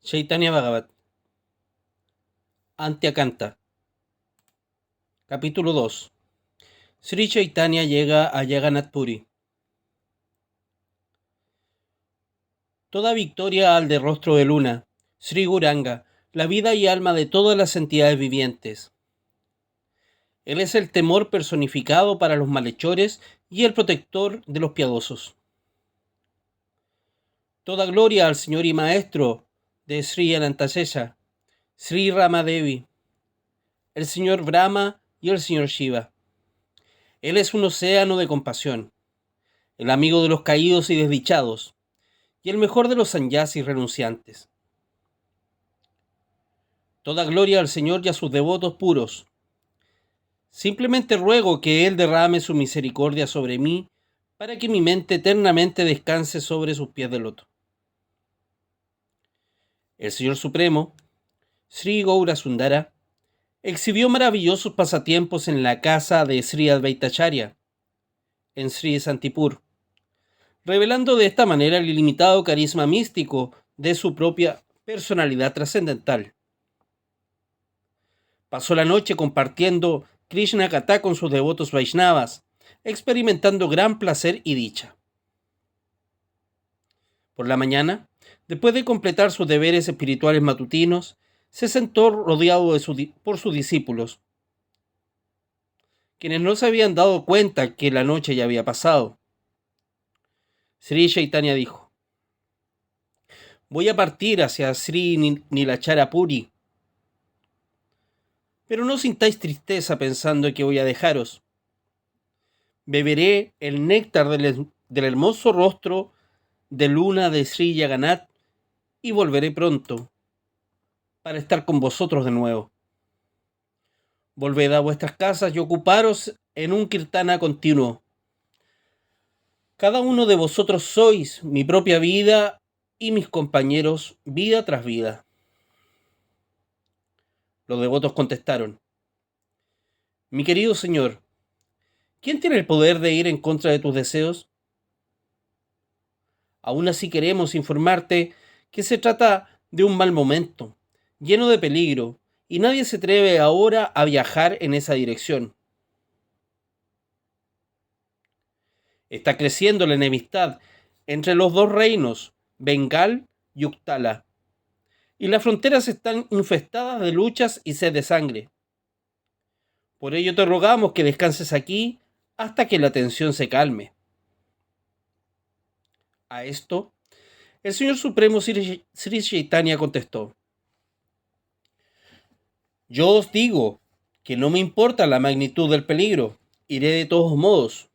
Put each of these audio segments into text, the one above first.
Chaitanya Bhagavat, Antyakanta, capítulo 2. Sri Chaitanya llega a Jagannath Puri. Toda victoria al de rostro de luna, Sri Guranga, la vida y alma de todas las entidades vivientes. Él es el temor personificado para los malhechores y el protector de los piadosos. Toda gloria al Señor y Maestro de Sri Anantasesa, Sri Ramadevi, el Señor Brahma y el Señor Shiva. Él es un océano de compasión, el amigo de los caídos y desdichados, y el mejor de los sannyasis renunciantes. Toda gloria al Señor y a sus devotos puros. Simplemente ruego que Él derrame su misericordia sobre mí, para que mi mente eternamente descanse sobre sus pies de loto. El Señor Supremo, Sri Gaura Sundara, exhibió maravillosos pasatiempos en la casa de Sri Advaitacharya, en Sri Santipur, revelando de esta manera el ilimitado carisma místico de su propia personalidad trascendental. Pasó la noche compartiendo Krishna Katha con sus devotos Vaishnavas, experimentando gran placer y dicha. Por la mañana, después de completar sus deberes espirituales matutinos, se sentó rodeado por sus discípulos, quienes no se habían dado cuenta que la noche ya había pasado. Sri Chaitanya dijo: voy a partir hacia Sri Nilachara Puri, pero no sintáis tristeza pensando que voy a dejaros. Beberé el néctar del hermoso rostro de luna de Sri Jagannath y volveré pronto para estar con vosotros de nuevo. Volved a vuestras casas y ocuparos en un kirtana continuo. Cada uno de vosotros sois mi propia vida y mis compañeros vida tras vida. Los devotos contestaron: mi querido Señor, ¿quién tiene el poder de ir en contra de tus deseos? Aún así queremos informarte que se trata de un mal momento, lleno de peligro, y nadie se atreve ahora a viajar en esa dirección. Está creciendo la enemistad entre los dos reinos, Bengal y Uktala, y las fronteras están infestadas de luchas y sed de sangre. Por ello te rogamos que descanses aquí hasta que la tensión se calme. A esto, el Señor Supremo Sri Chaitanya contestó: yo os digo que no me importa la magnitud del peligro, iré de todos modos.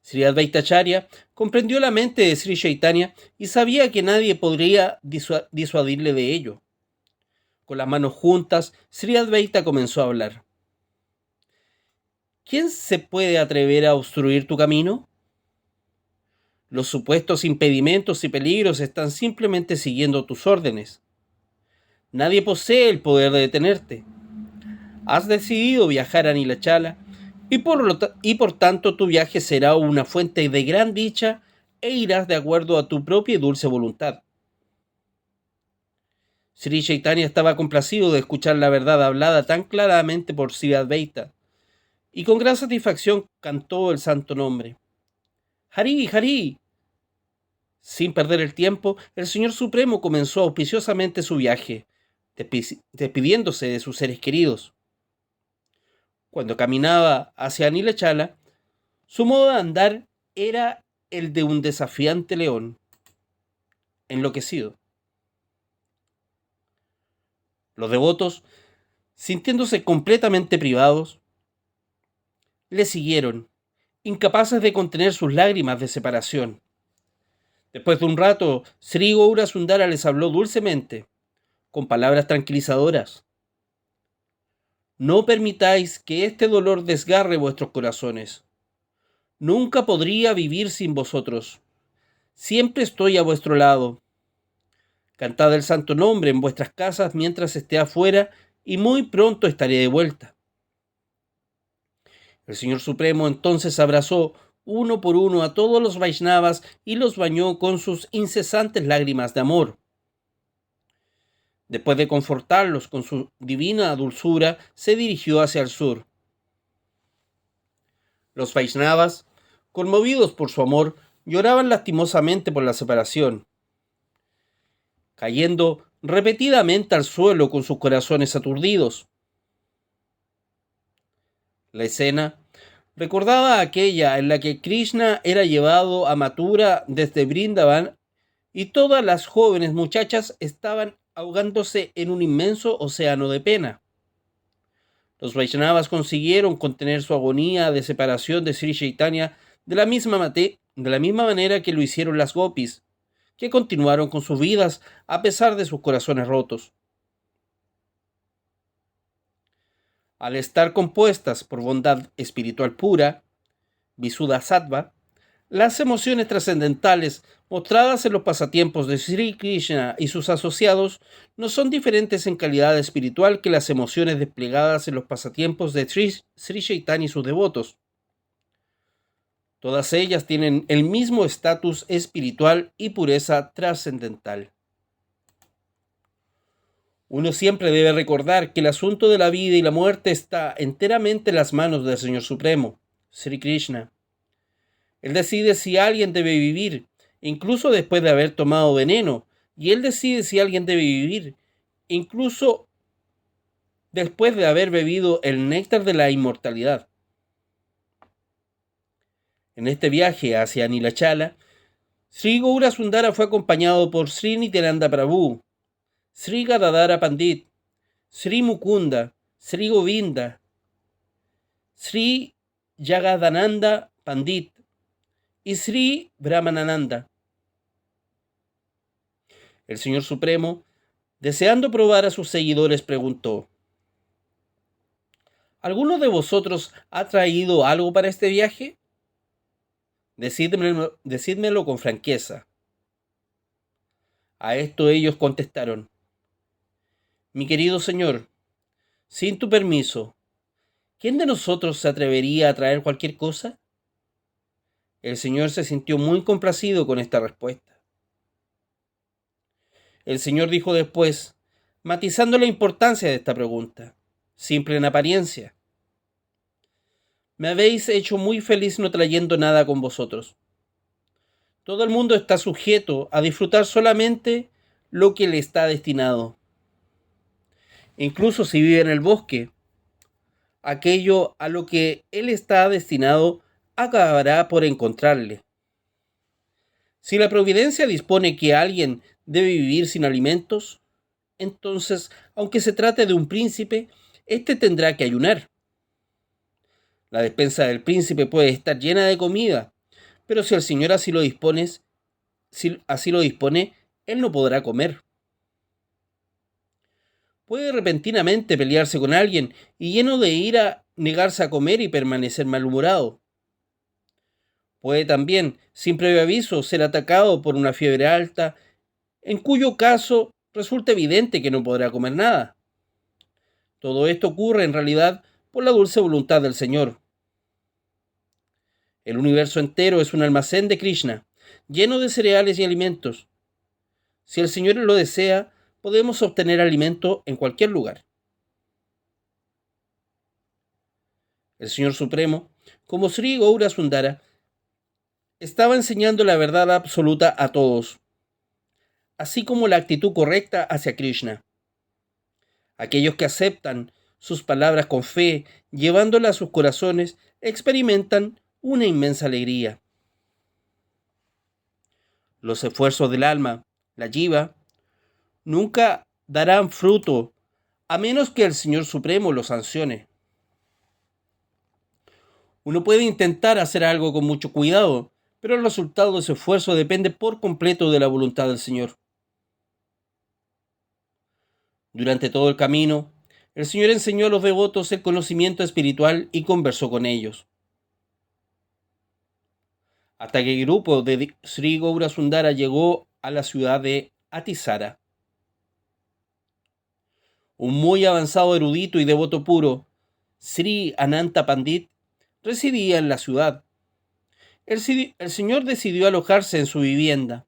Sri Advaitacharya comprendió la mente de Sri Chaitanya y sabía que nadie podría disuadirle de ello. Con las manos juntas, Sri Advaita comenzó a hablar. ¿Quién se puede atrever a obstruir tu camino? Los supuestos impedimentos y peligros están simplemente siguiendo tus órdenes. Nadie posee el poder de detenerte. Has decidido viajar a Nilachala y por tanto tu viaje será una fuente de gran dicha e irás de acuerdo a tu propia y dulce voluntad. Sri Chaitanya estaba complacido de escuchar la verdad hablada tan claramente por Sri Advaita, y con gran satisfacción cantó el santo nombre. ¡Hari, Hari! Sin perder el tiempo, el Señor Supremo comenzó auspiciosamente su viaje, despidiéndose de sus seres queridos. Cuando caminaba hacia Nilachala, su modo de andar era el de un desafiante león, enloquecido. Los devotos, sintiéndose completamente privados, le siguieron, incapaces de contener sus lágrimas de separación. Después de un rato, Sri Gaura Sundara les habló dulcemente, con palabras tranquilizadoras. No permitáis que este dolor desgarre vuestros corazones. Nunca podría vivir sin vosotros. Siempre estoy a vuestro lado. Cantad el santo nombre en vuestras casas mientras esté afuera y muy pronto estaré de vuelta. El Señor Supremo entonces abrazó uno por uno a todos los Vaishnavas y los bañó con sus incesantes lágrimas de amor. Después de confortarlos con su divina dulzura, se dirigió hacia el sur. Los Vaishnavas, conmovidos por su amor, lloraban lastimosamente por la separación, cayendo repetidamente al suelo con sus corazones aturdidos. La escena recordaba aquella en la que Krishna era llevado a Mathura desde Vrindavan y todas las jóvenes muchachas estaban ahogándose en un inmenso océano de pena. Los Vaishnavas consiguieron contener su agonía de separación de Sri Chaitanya de la misma manera que lo hicieron las gopis, que continuaron con sus vidas a pesar de sus corazones rotos. Al estar compuestas por bondad espiritual pura, Visuddha Sattva, las emociones trascendentales mostradas en los pasatiempos de Sri Krishna y sus asociados no son diferentes en calidad espiritual que las emociones desplegadas en los pasatiempos de Sri Chaitanya y sus devotos. Todas ellas tienen el mismo estatus espiritual y pureza trascendental. Uno siempre debe recordar que el asunto de la vida y la muerte está enteramente en las manos del Señor Supremo, Sri Krishna. Él decide si alguien debe vivir, incluso después de haber tomado veneno, y Él decide si alguien debe vivir, incluso después de haber bebido el néctar de la inmortalidad. En este viaje hacia Nilachala, Sri Gaura Sundara fue acompañado por Sri Nityananda Prabhu, Sri Gadadhara Pandit, Sri Mukunda, Sri Govinda, Sri Jagadananda Pandit y Sri Brahmanananda. El Señor Supremo, deseando probar a sus seguidores, preguntó: ¿alguno de vosotros ha traído algo para este viaje? Decídmelo con franqueza. A esto ellos contestaron: mi querido Señor, sin tu permiso, ¿quién de nosotros se atrevería a traer cualquier cosa? El Señor se sintió muy complacido con esta respuesta. El Señor dijo después, matizando la importancia de esta pregunta, simple en apariencia: me habéis hecho muy feliz no trayendo nada con vosotros. Todo el mundo está sujeto a disfrutar solamente lo que le está destinado. Incluso si vive en el bosque, aquello a lo que él está destinado acabará por encontrarle. Si la providencia dispone que alguien debe vivir sin alimentos, entonces, aunque se trate de un príncipe, éste tendrá que ayunar. La despensa del príncipe puede estar llena de comida, pero si el Señor así lo dispone, él no podrá comer. Puede repentinamente pelearse con alguien y, lleno de ira, negarse a comer y permanecer malhumorado. Puede también, sin previo aviso, ser atacado por una fiebre alta, en cuyo caso resulta evidente que no podrá comer nada. Todo esto ocurre en realidad por la dulce voluntad del Señor. El universo entero es un almacén de Krishna, lleno de cereales y alimentos. Si el Señor lo desea, podemos obtener alimento en cualquier lugar. El Señor Supremo, como Sri Gaura Sundara, estaba enseñando la verdad absoluta a todos, así como la actitud correcta hacia Krishna. Aquellos que aceptan sus palabras con fe, llevándolas a sus corazones, experimentan una inmensa alegría. Los esfuerzos del alma, la jiva, nunca darán fruto a menos que el Señor Supremo los sancione. Uno puede intentar hacer algo con mucho cuidado, pero el resultado de su esfuerzo depende por completo de la voluntad del Señor. Durante todo el camino, el Señor enseñó a los devotos el conocimiento espiritual y conversó con ellos. Hasta que el grupo de Sri Gaura Sundara llegó a la ciudad de Atisara. Un muy avanzado erudito y devoto puro, Sri Ananta Pandit, residía en la ciudad. El Señor decidió alojarse en su vivienda.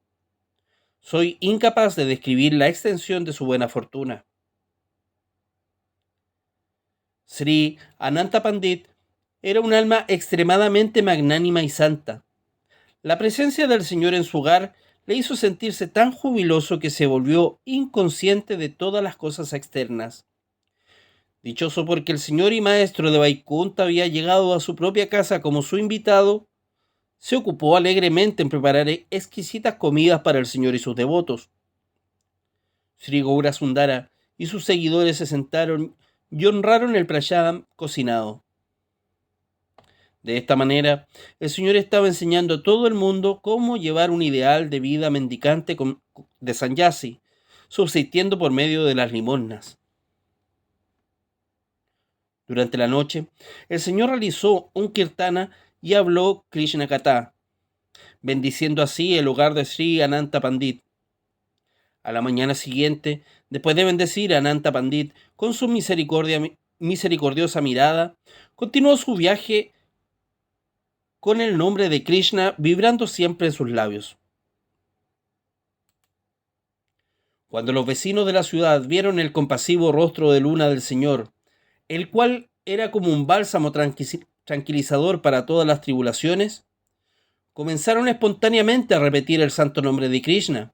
Soy incapaz de describir la extensión de su buena fortuna. Sri Ananta Pandit era un alma extremadamente magnánima y santa. La presencia del Señor en su hogar le hizo sentirse tan jubiloso que se volvió inconsciente de todas las cosas externas. Dichoso porque el Señor y Maestro de Vaikunta había llegado a su propia casa como su invitado, se ocupó alegremente en preparar exquisitas comidas para el Señor y sus devotos. Sri Gaura Sundara y sus seguidores se sentaron y honraron el prayadam cocinado. De esta manera, el Señor estaba enseñando a todo el mundo cómo llevar un ideal de vida mendicante de sannyasi, subsistiendo por medio de las limosnas. Durante la noche, el Señor realizó un kirtana y habló Krishna Katha, bendiciendo así el hogar de Sri Ananta Pandit. A la mañana siguiente, después de bendecir a Ananta Pandit con su misericordiosa mirada, continuó su viaje con el nombre de Krishna vibrando siempre en sus labios. Cuando los vecinos de la ciudad vieron el compasivo rostro de luna del Señor, el cual era como un bálsamo tranquilizador para todas las tribulaciones, comenzaron espontáneamente a repetir el santo nombre de Krishna.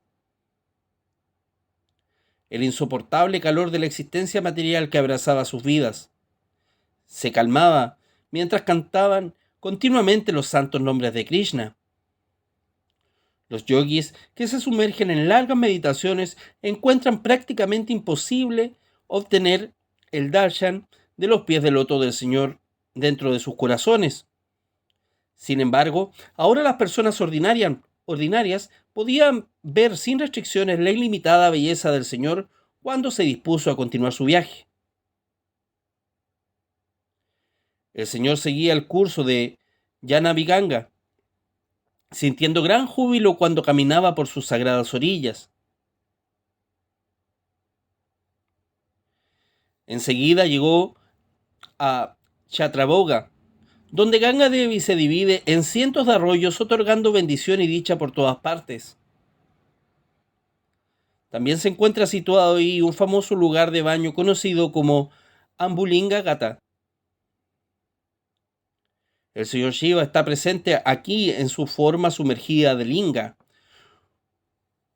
El insoportable calor de la existencia material que abrazaba sus vidas se calmaba mientras cantaban continuamente los santos nombres de Krishna. Los yogis que se sumergen en largas meditaciones encuentran prácticamente imposible obtener el darshan de los pies del loto del Señor dentro de sus corazones. Sin embargo, ahora las personas ordinarias podían ver sin restricciones la ilimitada belleza del Señor cuando se dispuso a continuar su viaje. El Señor seguía el curso de Janaviganga, sintiendo gran júbilo cuando caminaba por sus sagradas orillas. Enseguida llegó a Chatraboga, donde Ganga Devi se divide en cientos de arroyos, otorgando bendición y dicha por todas partes. También se encuentra situado ahí un famoso lugar de baño conocido como Ambulinga Gata. El señor Shiva está presente aquí en su forma sumergida de linga,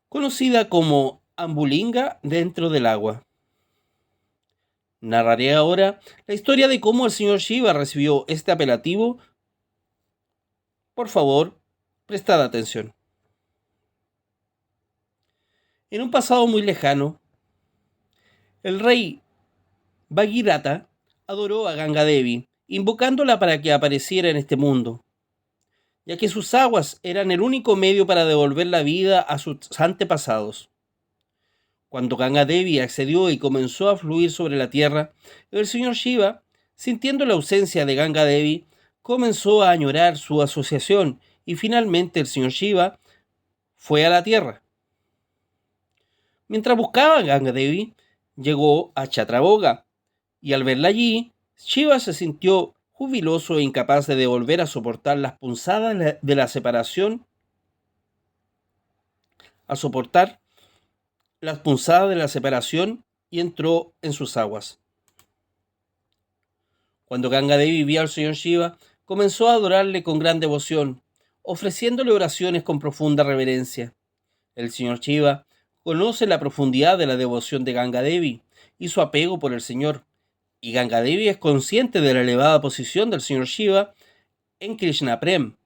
conocida como Ambulinga dentro del agua. Narraré ahora la historia de cómo el señor Shiva recibió este apelativo. Por favor, prestad atención. En un pasado muy lejano, el rey Bhagirata adoró a Ganga Devi, invocándola para que apareciera en este mundo, ya que sus aguas eran el único medio para devolver la vida a sus antepasados. Cuando Ganga Devi accedió y comenzó a fluir sobre la tierra, el señor Shiva, sintiendo la ausencia de Ganga Devi, comenzó a añorar su asociación y finalmente el señor Shiva fue a la tierra. Mientras buscaba a Ganga Devi, llegó a Chatraboga y al verla allí, Shiva se sintió jubiloso e incapaz de volver a soportar las punzadas de la separación, y entró en sus aguas. Cuando Ganga Devi vio al señor Shiva, comenzó a adorarle con gran devoción, ofreciéndole oraciones con profunda reverencia. El señor Shiva conoce la profundidad de la devoción de Ganga Devi y su apego por el Señor, y Ganga Devi es consciente de la elevada posición del señor Shiva en Krishna Prem.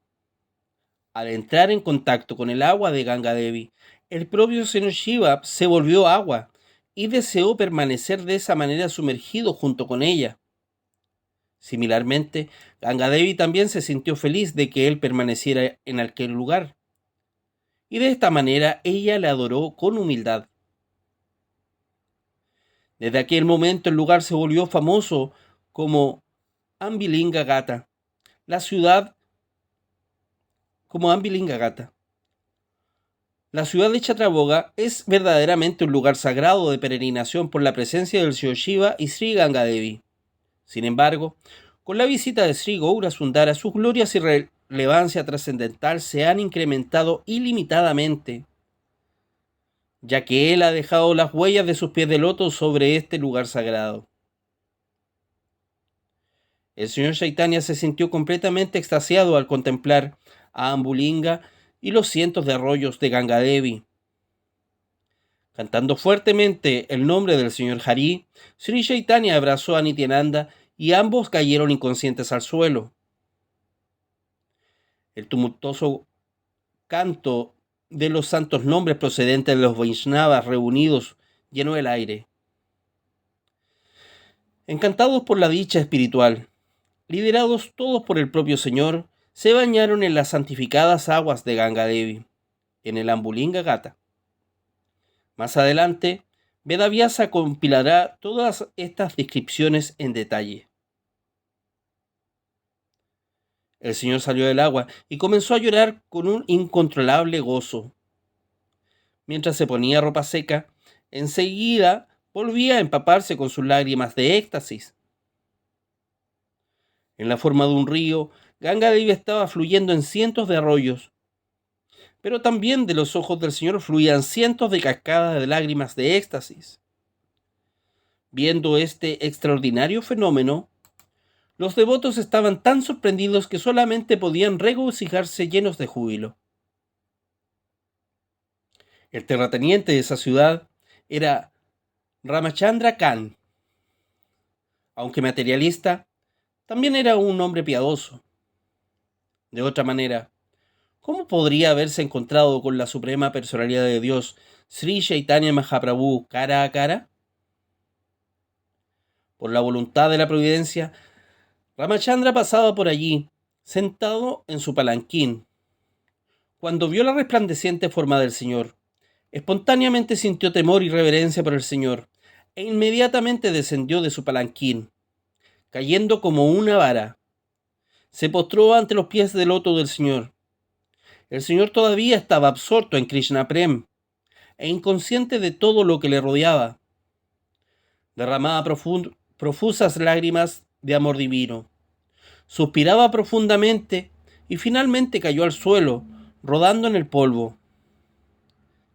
Al entrar en contacto con el agua de Ganga Devi, el propio señor Shiva se volvió agua y deseó permanecer de esa manera sumergido junto con ella. Similarmente, Ganga Devi también se sintió feliz de que él permaneciera en aquel lugar, y de esta manera ella le adoró con humildad. Desde aquel momento el lugar se volvió famoso como Ambilinga Gata, la ciudad La ciudad de Chatraboga es verdaderamente un lugar sagrado de peregrinación por la presencia del señor Shiva y Sri Ganga Devi. Sin embargo, con la visita de Sri Gaura Sundara, sus glorias y relevancia trascendental se han incrementado ilimitadamente. ya que él ha dejado las huellas de sus pies de loto sobre este lugar sagrado. El señor Chaitanya se sintió completamente extasiado al contemplar a Ambulinga y los cientos de arroyos de Ganga Devi. Cantando fuertemente el nombre del señor Hari, Sri Chaitanya abrazó a Nityananda y ambos cayeron inconscientes al suelo. El tumultuoso canto de los santos nombres procedentes de los Vaishnavas reunidos llenó el aire. Encantados por la dicha espiritual, liderados todos por el propio Señor, se bañaron en las santificadas aguas de Ganga Devi, en el Ambulinga Gata. Más adelante, Vedavyasa compilará todas estas descripciones en detalle. El Señor salió del agua y comenzó a llorar con un incontrolable gozo. Mientras se ponía ropa seca, enseguida volvía a empaparse con sus lágrimas de éxtasis. En la forma de un río, Ganga Devi estaba fluyendo en cientos de arroyos, pero también de los ojos del Señor fluían cientos de cascadas de lágrimas de éxtasis. Viendo este extraordinario fenómeno, los devotos estaban tan sorprendidos que solamente podían regocijarse llenos de júbilo. El terrateniente de esa ciudad era Ramachandra Khan. Aunque materialista, también era un hombre piadoso. De otra manera, ¿cómo podría haberse encontrado con la suprema personalidad de Dios, Sri Chaitanya Mahaprabhu, cara a cara? Por la voluntad de la providencia, Ramachandra pasaba por allí, sentado en su palanquín. Cuando vio la resplandeciente forma del Señor, espontáneamente sintió temor y reverencia por el Señor, e inmediatamente descendió de su palanquín, cayendo como una vara. Se postró ante los pies del loto del Señor. El Señor todavía estaba absorto en Krishna Prem e inconsciente de todo lo que le rodeaba. Derramaba profusas lágrimas de amor divino. Suspiraba profundamente y finalmente cayó al suelo, rodando en el polvo.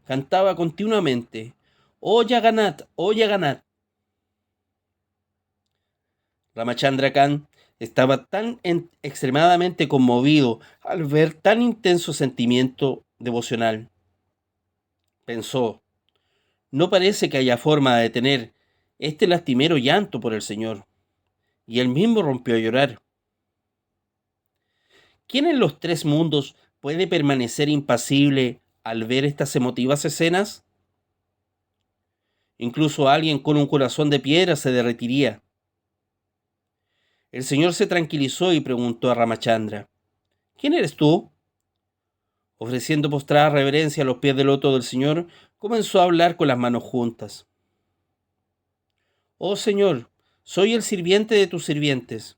Cantaba continuamente: "Oh Jagannath, oh Jagannath". Ramachandra Khan estaba tan extremadamente conmovido al ver tan intenso sentimiento devocional. Pensó: no parece que haya forma de detener este lastimero llanto por el Señor. Y él mismo rompió a llorar. ¿Quién en los tres mundos puede permanecer impasible al ver estas emotivas escenas? Incluso alguien con un corazón de piedra se derretiría. El Señor se tranquilizó y preguntó a Ramachandra: ¿quién eres tú? Ofreciendo postrada reverencia a los pies del loto del Señor, comenzó a hablar con las manos juntas. Oh Señor, soy el sirviente de tus sirvientes.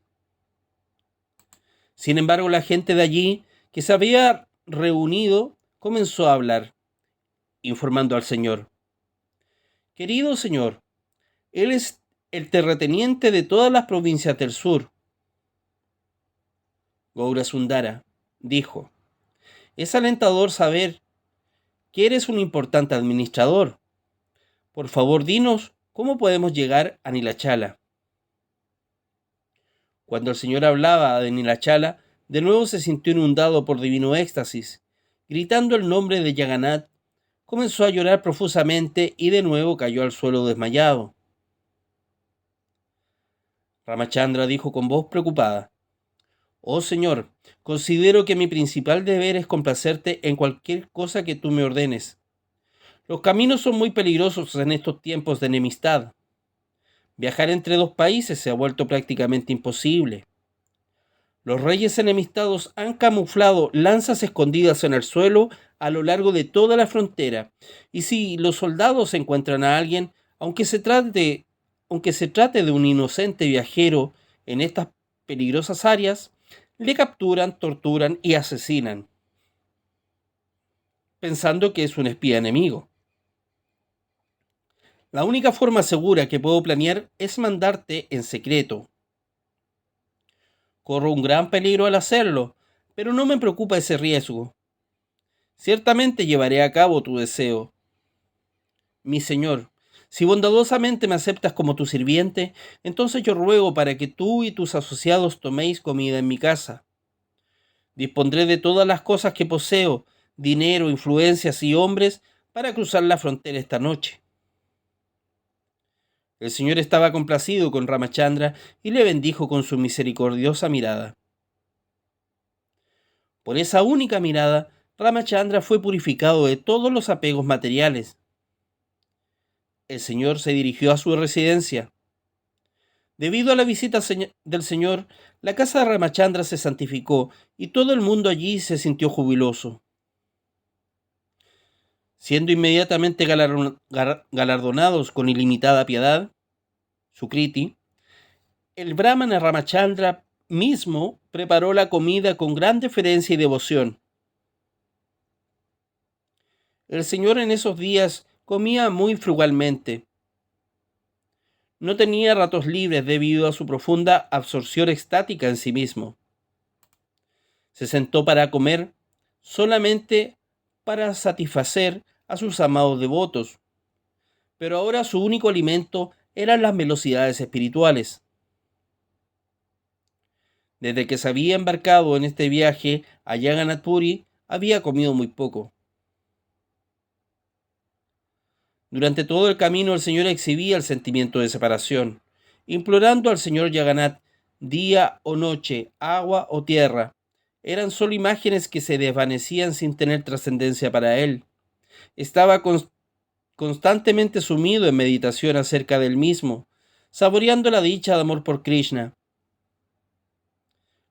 Sin embargo, la gente de allí, que se había reunido, comenzó a hablar, informando al Señor: querido Señor, él es el terrateniente de todas las provincias del sur. Gaura Sundara dijo: es alentador saber que eres un importante administrador. Por favor, dinos cómo podemos llegar a Nilachala. Cuando el Señor hablaba de Nilachala, de nuevo se sintió inundado por divino éxtasis. Gritando el nombre de Jagannath, comenzó a llorar profusamente y de nuevo cayó al suelo desmayado. Ramachandra dijo con voz preocupada: oh Señor, considero que mi principal deber es complacerte en cualquier cosa que tú me ordenes. Los caminos son muy peligrosos en estos tiempos de enemistad. Viajar entre dos países se ha vuelto prácticamente imposible. Los reyes enemistados han camuflado lanzas escondidas en el suelo a lo largo de toda la frontera, y si los soldados encuentran a alguien, aunque se trate de un inocente viajero en estas peligrosas áreas, le capturan, torturan y asesinan, pensando que es un espía enemigo. La única forma segura que puedo planear es mandarte en secreto. Corro un gran peligro al hacerlo, pero no me preocupa ese riesgo. Ciertamente llevaré a cabo tu deseo. Mi señor, si bondadosamente me aceptas como tu sirviente, entonces yo ruego para que tú y tus asociados toméis comida en mi casa. Dispondré de todas las cosas que poseo, dinero, influencias y hombres, para cruzar la frontera esta noche. El señor estaba complacido con Ramachandra y le bendijo con su misericordiosa mirada. Por esa única mirada, Ramachandra fue purificado de todos los apegos materiales. El señor se dirigió a su residencia. Debido a la visita del señor, la casa de Ramachandra se santificó y todo el mundo allí se sintió jubiloso. Siendo inmediatamente galardonados con ilimitada piedad, Sukriti, el brahmana Ramachandra mismo preparó la comida con gran deferencia y devoción. El señor en esos días comía muy frugalmente. No tenía ratos libres debido a su profunda absorción extática en sí mismo. Se sentó para comer solamente para satisfacer a sus amados devotos, pero ahora su único alimento eran las velocidades espirituales. Desde que se había embarcado en este viaje a Jagannath Puri, había comido muy poco. Durante todo el camino el Señor exhibía el sentimiento de separación, implorando al Señor Jagannath, día o noche, agua o tierra, eran solo imágenes que se desvanecían sin tener trascendencia para él. Estaba constantemente sumido en meditación acerca del mismo, saboreando la dicha de amor por Krishna.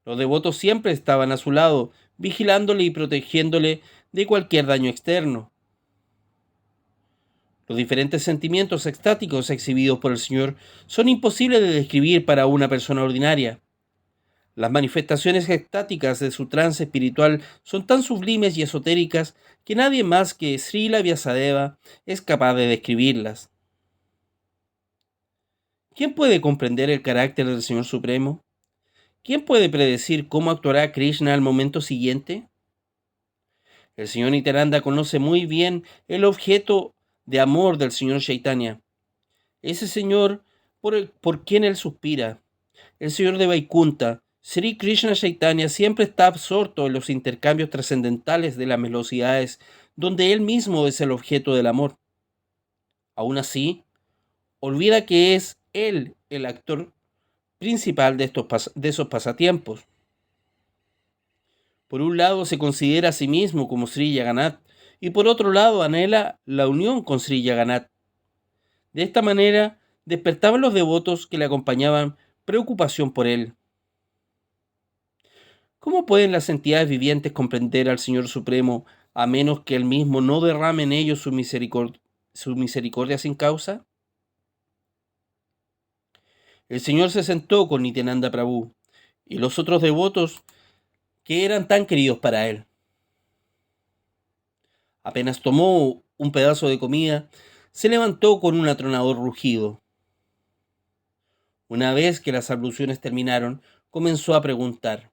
Los devotos siempre estaban a su lado, vigilándole y protegiéndole de cualquier daño externo. Los diferentes sentimientos extáticos exhibidos por el Señor son imposibles de describir para una persona ordinaria. Las manifestaciones extáticas de su trance espiritual son tan sublimes y esotéricas que nadie más que Srila Vyasadeva es capaz de describirlas. ¿Quién puede comprender el carácter del Señor Supremo? ¿Quién puede predecir cómo actuará Krishna al momento siguiente? El señor Nityananda conoce muy bien el objeto de amor del señor Chaitanya, ese señor por quien él suspira. El señor de Vaikunta, Sri Krishna Chaitanya, siempre está absorto en los intercambios trascendentales de las velocidades, donde él mismo es el objeto del amor. Aún así, olvida que es él el actor principal de esos pasatiempos. Por un lado se considera a sí mismo como Sri Jagannath y por otro lado anhela la unión con Sri Jagannath. De esta manera despertaban los devotos que le acompañaban preocupación por él. ¿Cómo pueden las entidades vivientes comprender al Señor Supremo a menos que él mismo no derrame en ellos su misericordia sin causa? El Señor se sentó con Nityananda Prabhu y los otros devotos que eran tan queridos para él. Apenas tomó un pedazo de comida, se levantó con un atronador rugido. Una vez que las abluciones terminaron, comenzó a preguntar: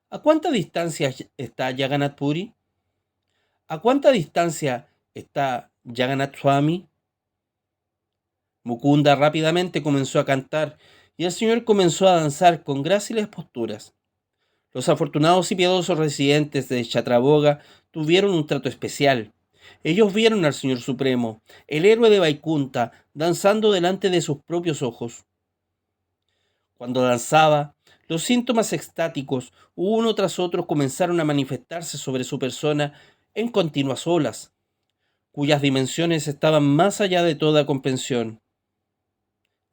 ¿a cuánta distancia está Jagannath Puri? ¿A cuánta distancia está Jagannath Swami? Mukunda rápidamente comenzó a cantar y el señor comenzó a danzar con gráciles posturas. Los afortunados y piadosos residentes de Chatraboga tuvieron un trato especial. Ellos vieron al Señor Supremo, el héroe de Vaikunta, danzando delante de sus propios ojos. Cuando danzaba, los síntomas extáticos, uno tras otro, comenzaron a manifestarse sobre su persona en continuas olas, cuyas dimensiones estaban más allá de toda comprensión.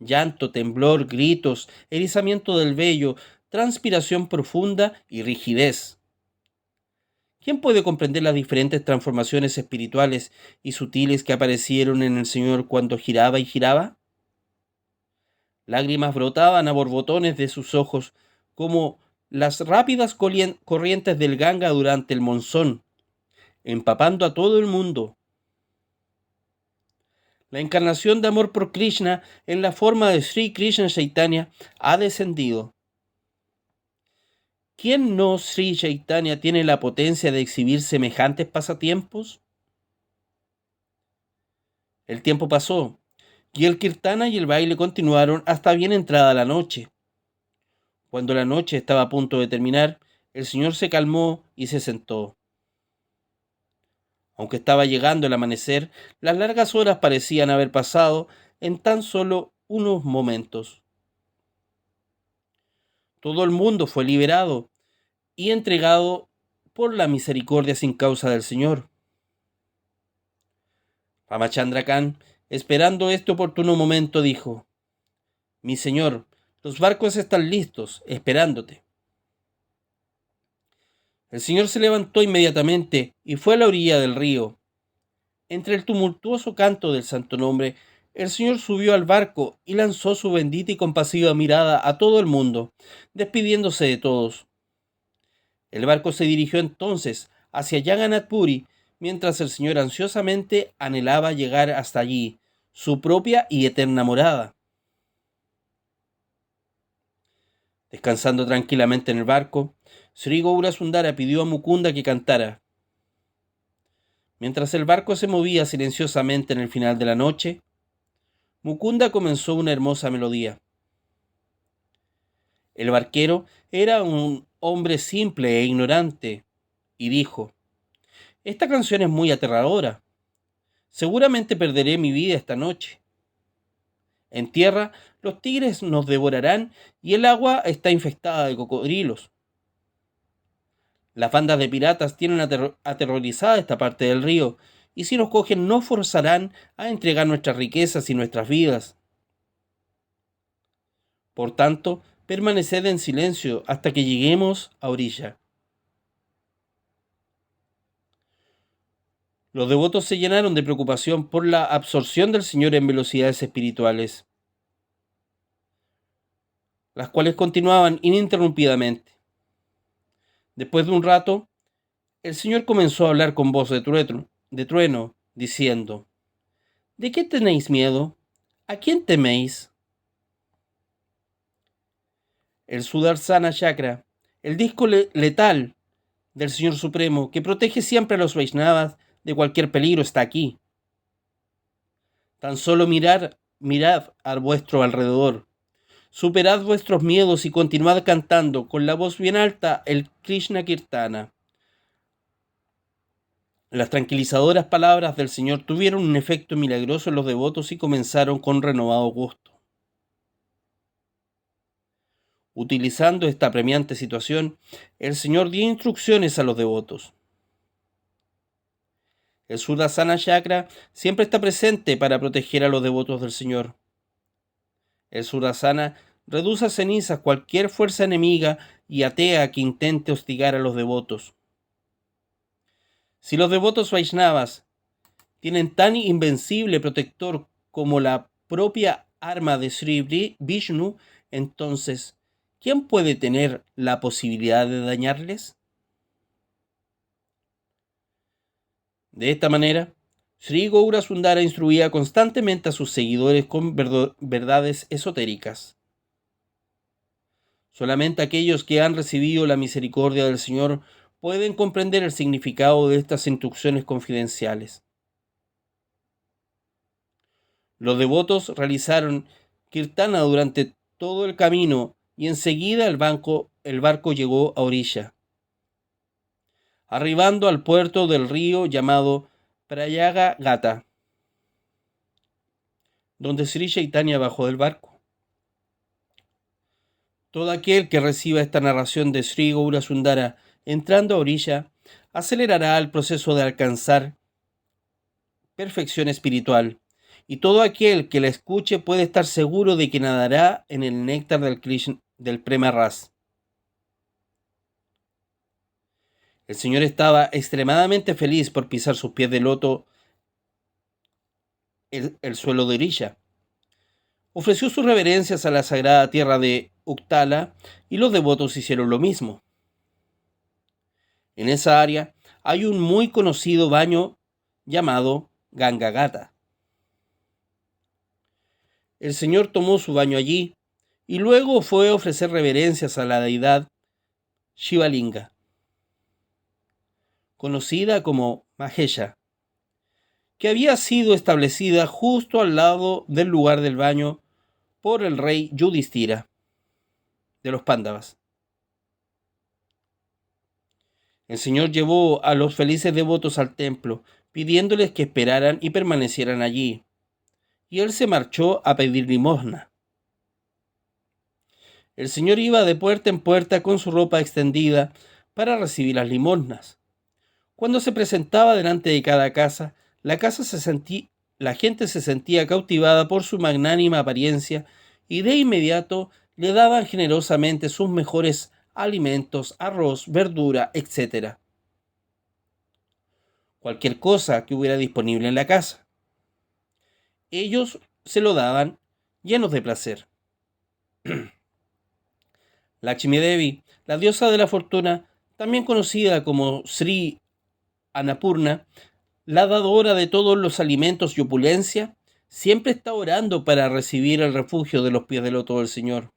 Llanto, temblor, gritos, erizamiento del vello, transpiración profunda y rigidez. ¿Quién puede comprender las diferentes transformaciones espirituales y sutiles que aparecieron en el Señor cuando giraba y giraba? Lágrimas brotaban a borbotones de sus ojos como las rápidas corrientes del Ganga durante el monzón, empapando a todo el mundo. La encarnación de amor por Krishna en la forma de Sri Krishna Chaitanya ha descendido. ¿Quién no Sri Chaitanya tiene la potencia de exhibir semejantes pasatiempos? El tiempo pasó, y el kirtana y el baile continuaron hasta bien entrada la noche. Cuando la noche estaba a punto de terminar, el señor se calmó y se sentó. Aunque estaba llegando el amanecer, las largas horas parecían haber pasado en tan solo unos momentos. Todo el mundo fue liberado y entregado por la misericordia sin causa del Señor. Ramachandra Khan, esperando este oportuno momento, dijo: Mi señor, los barcos están listos, esperándote. El señor se levantó inmediatamente y fue a la orilla del río. Entre el tumultuoso canto del santo nombre, el señor subió al barco y lanzó su bendita y compasiva mirada a todo el mundo, despidiéndose de todos. El barco se dirigió entonces hacia Jagannath Puri, mientras el señor ansiosamente anhelaba llegar hasta allí, su propia y eterna morada. Descansando tranquilamente en el barco, Sri Gaura Sundara pidió a Mukunda que cantara. Mientras el barco se movía silenciosamente en el final de la noche, Mukunda comenzó una hermosa melodía. El barquero era un hombre simple e ignorante, y dijo: Esta canción es muy aterradora. Seguramente perderé mi vida esta noche. En tierra, los tigres nos devorarán y el agua está infestada de cocodrilos. Las bandas de piratas tienen aterrorizada esta parte del río, y si nos cogen nos forzarán a entregar nuestras riquezas y nuestras vidas. Por tanto, permaneced en silencio hasta que lleguemos a orilla. Los devotos se llenaron de preocupación por la absorción del Señor en velocidades espirituales, las cuales continuaban ininterrumpidamente. Después de un rato, el Señor comenzó a hablar con voz de trueno, diciendo: ¿De qué tenéis miedo? ¿A quién teméis? El Sudarsana Chakra, el disco letal del Señor Supremo, que protege siempre a los Vaishnavas de cualquier peligro, está aquí. Tan solo mirad a vuestro alrededor. Superad vuestros miedos y continuad cantando con la voz bien alta el Krishna Kirtana. Las tranquilizadoras palabras del Señor tuvieron un efecto milagroso en los devotos y comenzaron con renovado gusto. Utilizando esta apremiante situación, el Señor dio instrucciones a los devotos. El Sudarsana Chakra siempre está presente para proteger a los devotos del Señor. El Sudarsana reduce a cenizas cualquier fuerza enemiga y atea que intente hostigar a los devotos. Si los devotos Vaishnavas tienen tan invencible protector como la propia arma de Sri Vishnu, entonces, ¿quién puede tener la posibilidad de dañarles? De esta manera, Sri Gaura Sundara instruía constantemente a sus seguidores con verdades esotéricas. Solamente aquellos que han recibido la misericordia del Señor pueden comprender el significado de estas instrucciones confidenciales. Los devotos realizaron kirtana durante todo el camino y enseguida el barco llegó a orilla, arribando al puerto del río llamado Prayagata, donde Sri Chaitanya bajó del barco. Todo aquel que reciba esta narración de Sri Gaura Sundara entrando a orilla acelerará el proceso de alcanzar perfección espiritual, y todo aquel que la escuche puede estar seguro de que nadará en el néctar del Prema Ras. El Señor estaba extremadamente feliz por pisar sus pies de loto el suelo de orilla. Ofreció sus reverencias a la sagrada tierra de Uktala y los devotos hicieron lo mismo. En esa área hay un muy conocido baño llamado Ganga Gata. El Señor tomó su baño allí y luego fue a ofrecer reverencias a la deidad Shivalinga, conocida como Mahesha, que había sido establecida justo al lado del lugar del baño por el rey Yudhishthira de los Pándavas. El Señor llevó a los felices devotos al templo, pidiéndoles que esperaran y permanecieran allí, y él se marchó a pedir limosna. El Señor iba de puerta en puerta con su ropa extendida para recibir las limosnas. Cuando se presentaba delante de cada casa, la gente se sentía cautivada por su magnánima apariencia y de inmediato le daban generosamente sus mejores alimentos, arroz, verdura, etc. Cualquier cosa que hubiera disponible en la casa. Ellos se lo daban llenos de placer. Lakshmi Devi, la diosa de la fortuna, también conocida como Sri Annapurna, la dadora de todos los alimentos y opulencia, siempre está orando para recibir el refugio de los pies del loto del Señor.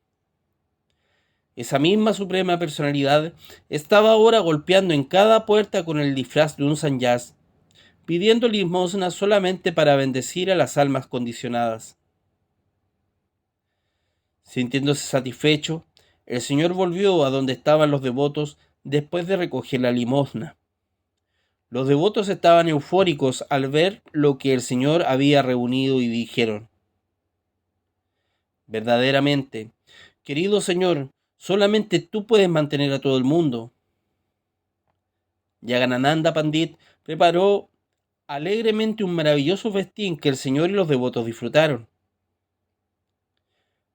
Esa misma suprema personalidad estaba ahora golpeando en cada puerta con el disfraz de un sanyas, pidiendo limosna solamente para bendecir a las almas condicionadas. Sintiéndose satisfecho, el Señor volvió a donde estaban los devotos después de recoger la limosna. Los devotos estaban eufóricos al ver lo que el Señor había reunido y dijeron: verdaderamente, querido Señor, solamente tú puedes mantener a todo el mundo. Yaganananda Pandit preparó alegremente un maravilloso festín que el Señor y los devotos disfrutaron.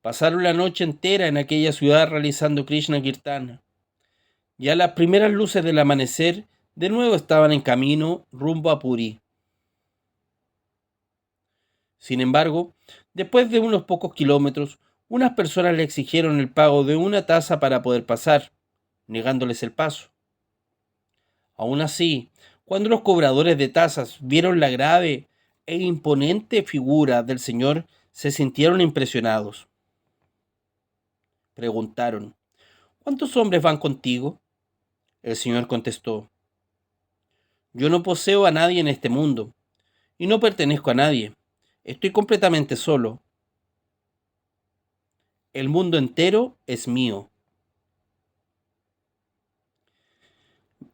Pasaron la noche entera en aquella ciudad realizando Krishna Kirtana. Ya a las primeras luces del amanecer, de nuevo estaban en camino rumbo a Puri. Sin embargo, después de unos pocos kilómetros, unas personas le exigieron el pago de una tasa para poder pasar, negándoles el paso. Aún así, cuando los cobradores de tasas vieron la grave e imponente figura del Señor, se sintieron impresionados. Preguntaron: ¿cuántos hombres van contigo? El Señor contestó: yo no poseo a nadie en este mundo, y no pertenezco a nadie. Estoy completamente solo. El mundo entero es mío.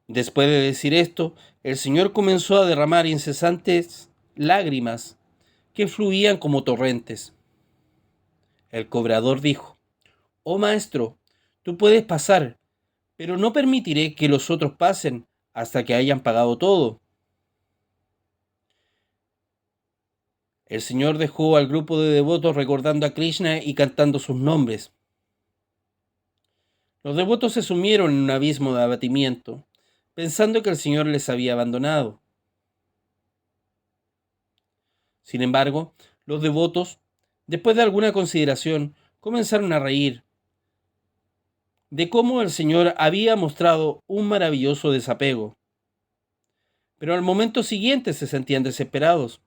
Después de decir esto, el Señor comenzó a derramar incesantes lágrimas que fluían como torrentes. El cobrador dijo: oh maestro, tú puedes pasar, pero no permitiré que los otros pasen hasta que hayan pagado todo. El Señor dejó al grupo de devotos recordando a Krishna y cantando sus nombres. Los devotos se sumieron en un abismo de abatimiento, pensando que el Señor les había abandonado. Sin embargo, los devotos, después de alguna consideración, comenzaron a reír de cómo el Señor había mostrado un maravilloso desapego. Pero al momento siguiente se sentían desesperados,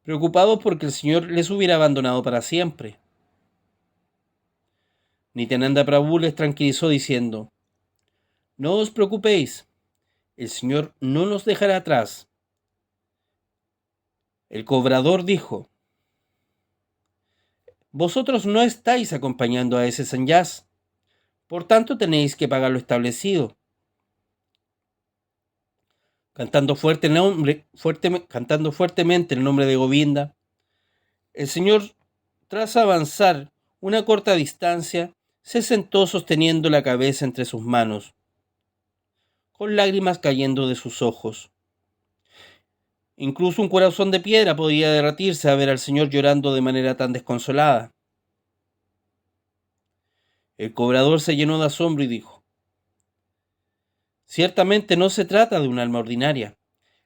preocupados porque el Señor les hubiera abandonado para siempre. Nityananda Prabhu les tranquilizó diciendo: no os preocupéis, el Señor no nos dejará atrás. El cobrador dijo: vosotros no estáis acompañando a ese sanyas, por tanto tenéis que pagar lo establecido. Cantando fuertemente el nombre de Govinda, el Señor, tras avanzar una corta distancia, se sentó sosteniendo la cabeza entre sus manos, con lágrimas cayendo de sus ojos. Incluso un corazón de piedra podía derretirse a ver al Señor llorando de manera tan desconsolada. El cobrador se llenó de asombro y dijo: ciertamente no se trata de un alma ordinaria.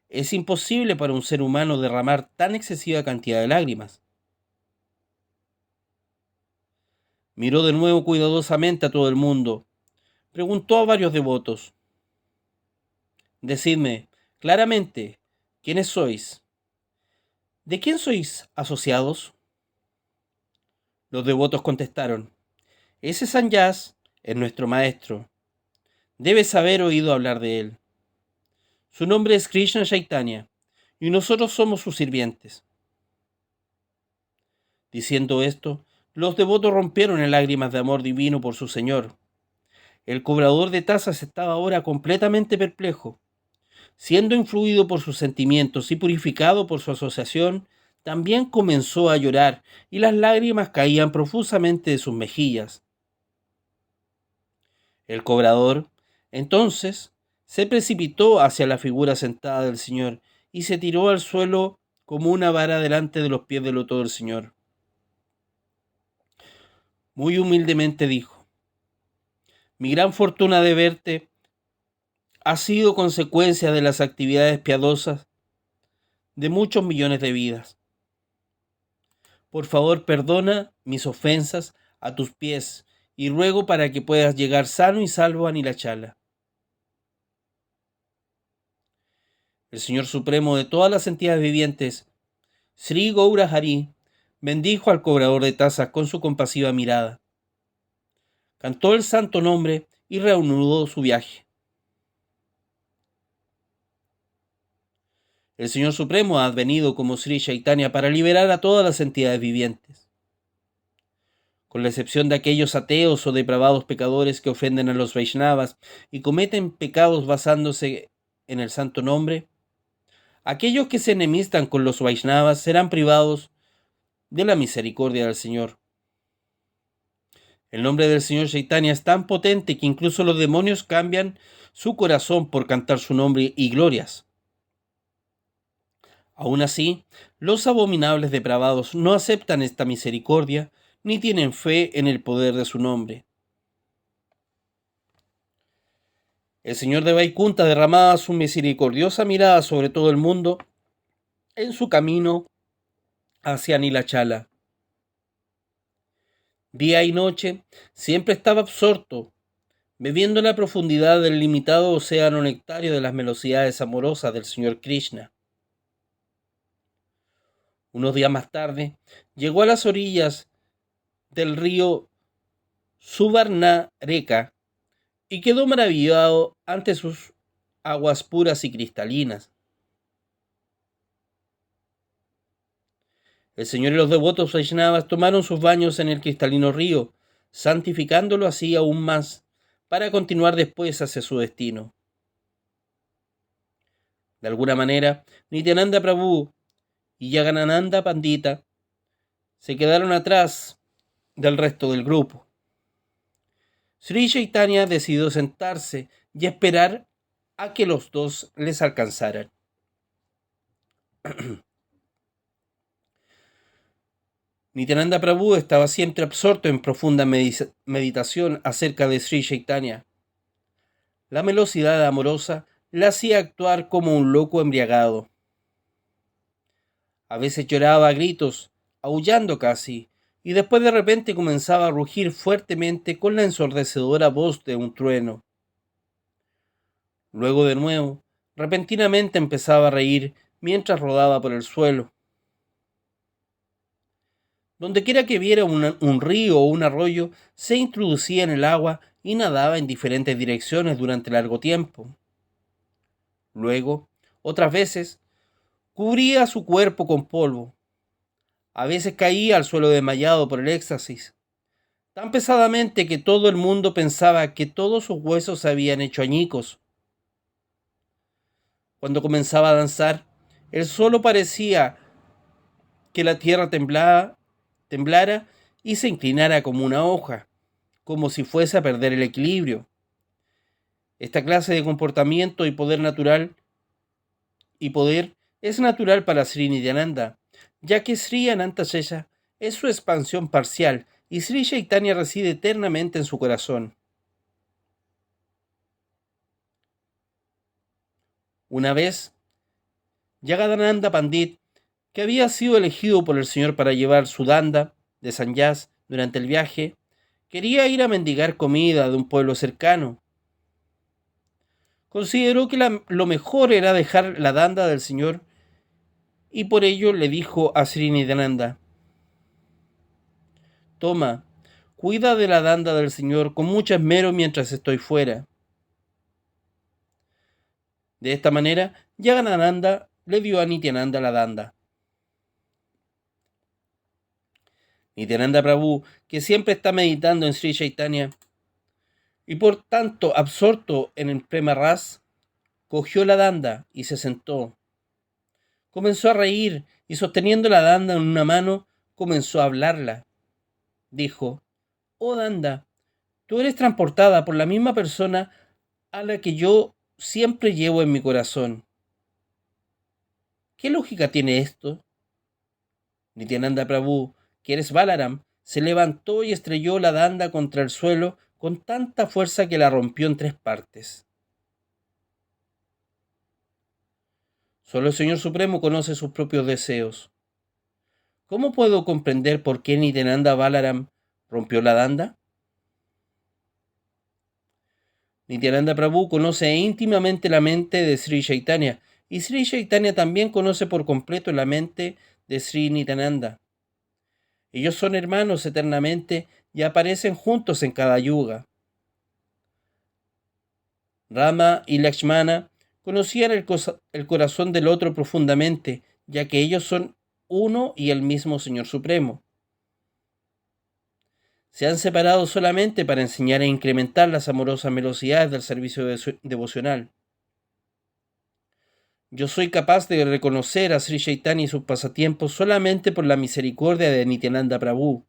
Es imposible para un ser humano derramar tan excesiva cantidad de lágrimas. Miró de nuevo cuidadosamente a todo el mundo. Preguntó a varios devotos: decidme claramente, ¿quiénes sois? ¿De quién sois asociados? Los devotos contestaron: ese sanyas es nuestro maestro. Debes haber oído hablar de él. Su nombre es Krishna Chaitanya, y nosotros somos sus sirvientes. Diciendo esto, los devotos rompieron en lágrimas de amor divino por su Señor. El cobrador de tasas estaba ahora completamente perplejo. Siendo influido por sus sentimientos y purificado por su asociación, también comenzó a llorar y las lágrimas caían profusamente de sus mejillas. El cobrador, entonces, se precipitó hacia la figura sentada del Señor y se tiró al suelo como una vara delante de los pies del loto del Señor. Muy humildemente dijo: mi gran fortuna de verte ha sido consecuencia de las actividades piadosas de muchos millones de vidas. Por favor, perdona mis ofensas a tus pies y ruego para que puedas llegar sano y salvo a Nilachala. El Señor Supremo de todas las entidades vivientes, Sri Gaura Hari, bendijo al cobrador de tasas con su compasiva mirada. Cantó el santo nombre y reanudó su viaje. El Señor Supremo ha venido como Sri Chaitanya para liberar a todas las entidades vivientes. Con la excepción de aquellos ateos o depravados pecadores que ofenden a los Vaishnavas y cometen pecados basándose en el santo nombre, aquellos que se enemistan con los Vaishnavas serán privados de la misericordia del Señor. El nombre del Señor Chaitanya es tan potente que incluso los demonios cambian su corazón por cantar su nombre y glorias. Aún así, los abominables depravados no aceptan esta misericordia ni tienen fe en el poder de su nombre. El Señor de Vaikunta derramaba su misericordiosa mirada sobre todo el mundo en su camino hacia Nilachala. Día y noche siempre estaba absorto, bebiendo en la profundidad del limitado océano nectario de las velocidades amorosas del Señor Krishna. Unos días más tarde, llegó a las orillas del río Subarnareka y quedó maravillado ante sus aguas puras y cristalinas. El Señor y los devotos Vaishnavas tomaron sus baños en el cristalino río, santificándolo así aún más, para continuar después hacia su destino. De alguna manera, Nityananda Prabhu y Jagannatha Pandita se quedaron atrás del resto del grupo. Sri Chaitanya decidió sentarse y esperar a que los dos les alcanzaran. Nityananda Prabhu estaba siempre absorto en profunda meditación acerca de Sri Chaitanya. La velocidad amorosa le hacía actuar como un loco embriagado. A veces lloraba a gritos, aullando casi, y después de repente comenzaba a rugir fuertemente con la ensordecedora voz de un trueno. Luego de nuevo, repentinamente empezaba a reír mientras rodaba por el suelo. Dondequiera que viera un río o un arroyo, se introducía en el agua y nadaba en diferentes direcciones durante largo tiempo. Luego, otras veces, cubría su cuerpo con polvo. A veces caía al suelo desmayado por el éxtasis, tan pesadamente que todo el mundo pensaba que todos sus huesos se habían hecho añicos. Cuando comenzaba a danzar, él solo parecía que la tierra temblara y se inclinara como una hoja, como si fuese a perder el equilibrio. Esta clase de comportamiento y poder es natural para Sri Nityananda, ya que Sri Anantashesha es su expansión parcial y Sri Chaitanya reside eternamente en su corazón. Una vez, Jagannatha Pandit, que había sido elegido por el Señor para llevar su danda de sanyas durante el viaje, quería ir a mendigar comida de un pueblo cercano. Consideró que lo mejor era dejar la danda del Señor y por ello le dijo a Sri Nityananda: toma, cuida de la danda del Señor con mucho esmero mientras estoy fuera. De esta manera, Jagannatha le dio a Nityananda la danda. Nityananda Prabhu, que siempre está meditando en Sri Chaitanya y por tanto absorto en el Prema Ras, cogió la danda y se sentó. Comenzó a reír y sosteniendo la danda en una mano, comenzó a hablarla. Dijo: «Oh danda, tú eres transportada por la misma persona a la que yo siempre llevo en mi corazón. ¿Qué lógica tiene esto?» Nityananda Prabhu, que eres Balaram, se levantó y estrelló la danda contra el suelo con tanta fuerza que la rompió en 3 partes. Solo el Señor Supremo conoce sus propios deseos. ¿Cómo puedo comprender por qué Nityananda Balaram rompió la danda? Nityananda Prabhu conoce íntimamente la mente de Sri Chaitanya, y Sri Chaitanya también conoce por completo la mente de Sri Nityananda. Ellos son hermanos eternamente y aparecen juntos en cada yuga. Rama y Lakshmana conocían el corazón del otro profundamente, ya que ellos son uno y el mismo Señor Supremo. Se han separado solamente para enseñar e incrementar las amorosas velocidades del servicio devocional. Yo soy capaz de reconocer a Sri Chaitanya y sus pasatiempos solamente por la misericordia de Nityananda Prabhu.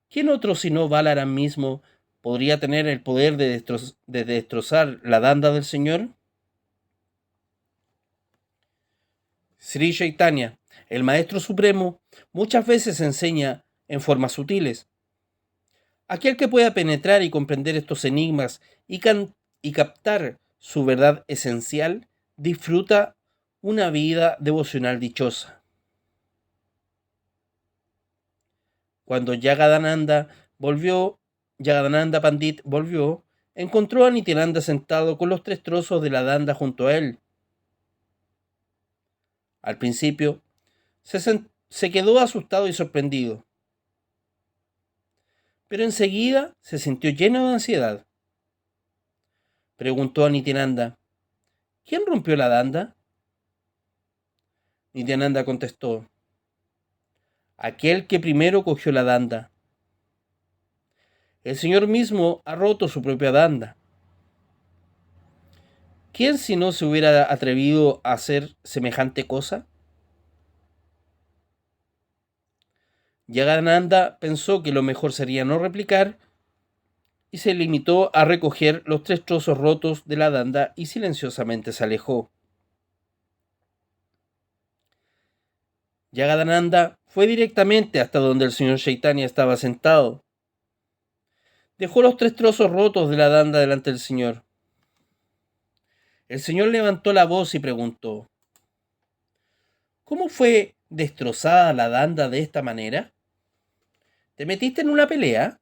¿Quién otro sino Balaram mismo podría tener el poder de destrozar la danda del Señor? Sri Chaitanya, el Maestro Supremo, muchas veces enseña en formas sutiles. Aquel que pueda penetrar y comprender estos enigmas y captar su verdad esencial, disfruta una vida devocional dichosa. Cuando Jagadananda Pandit volvió, encontró a Nityananda sentado con los 3 trozos de la danda junto a él. Al principio, se quedó asustado y sorprendido, pero enseguida se sintió lleno de ansiedad. Preguntó a Nityananda: ¿quién rompió la danda? Nityananda contestó: aquel que primero cogió la danda. El Señor mismo ha roto su propia danda. ¿Quién si no se hubiera atrevido a hacer semejante cosa? Jagadananda pensó que lo mejor sería no replicar y se limitó a recoger los 3 trozos rotos de la danda y silenciosamente se alejó. Jagadananda fue directamente hasta donde el señor Chaitanya estaba sentado. Dejó los 3 trozos rotos de la danda delante del Señor. El Señor levantó la voz y preguntó: ¿cómo fue destrozada la danda de esta manera? ¿Te metiste en una pelea?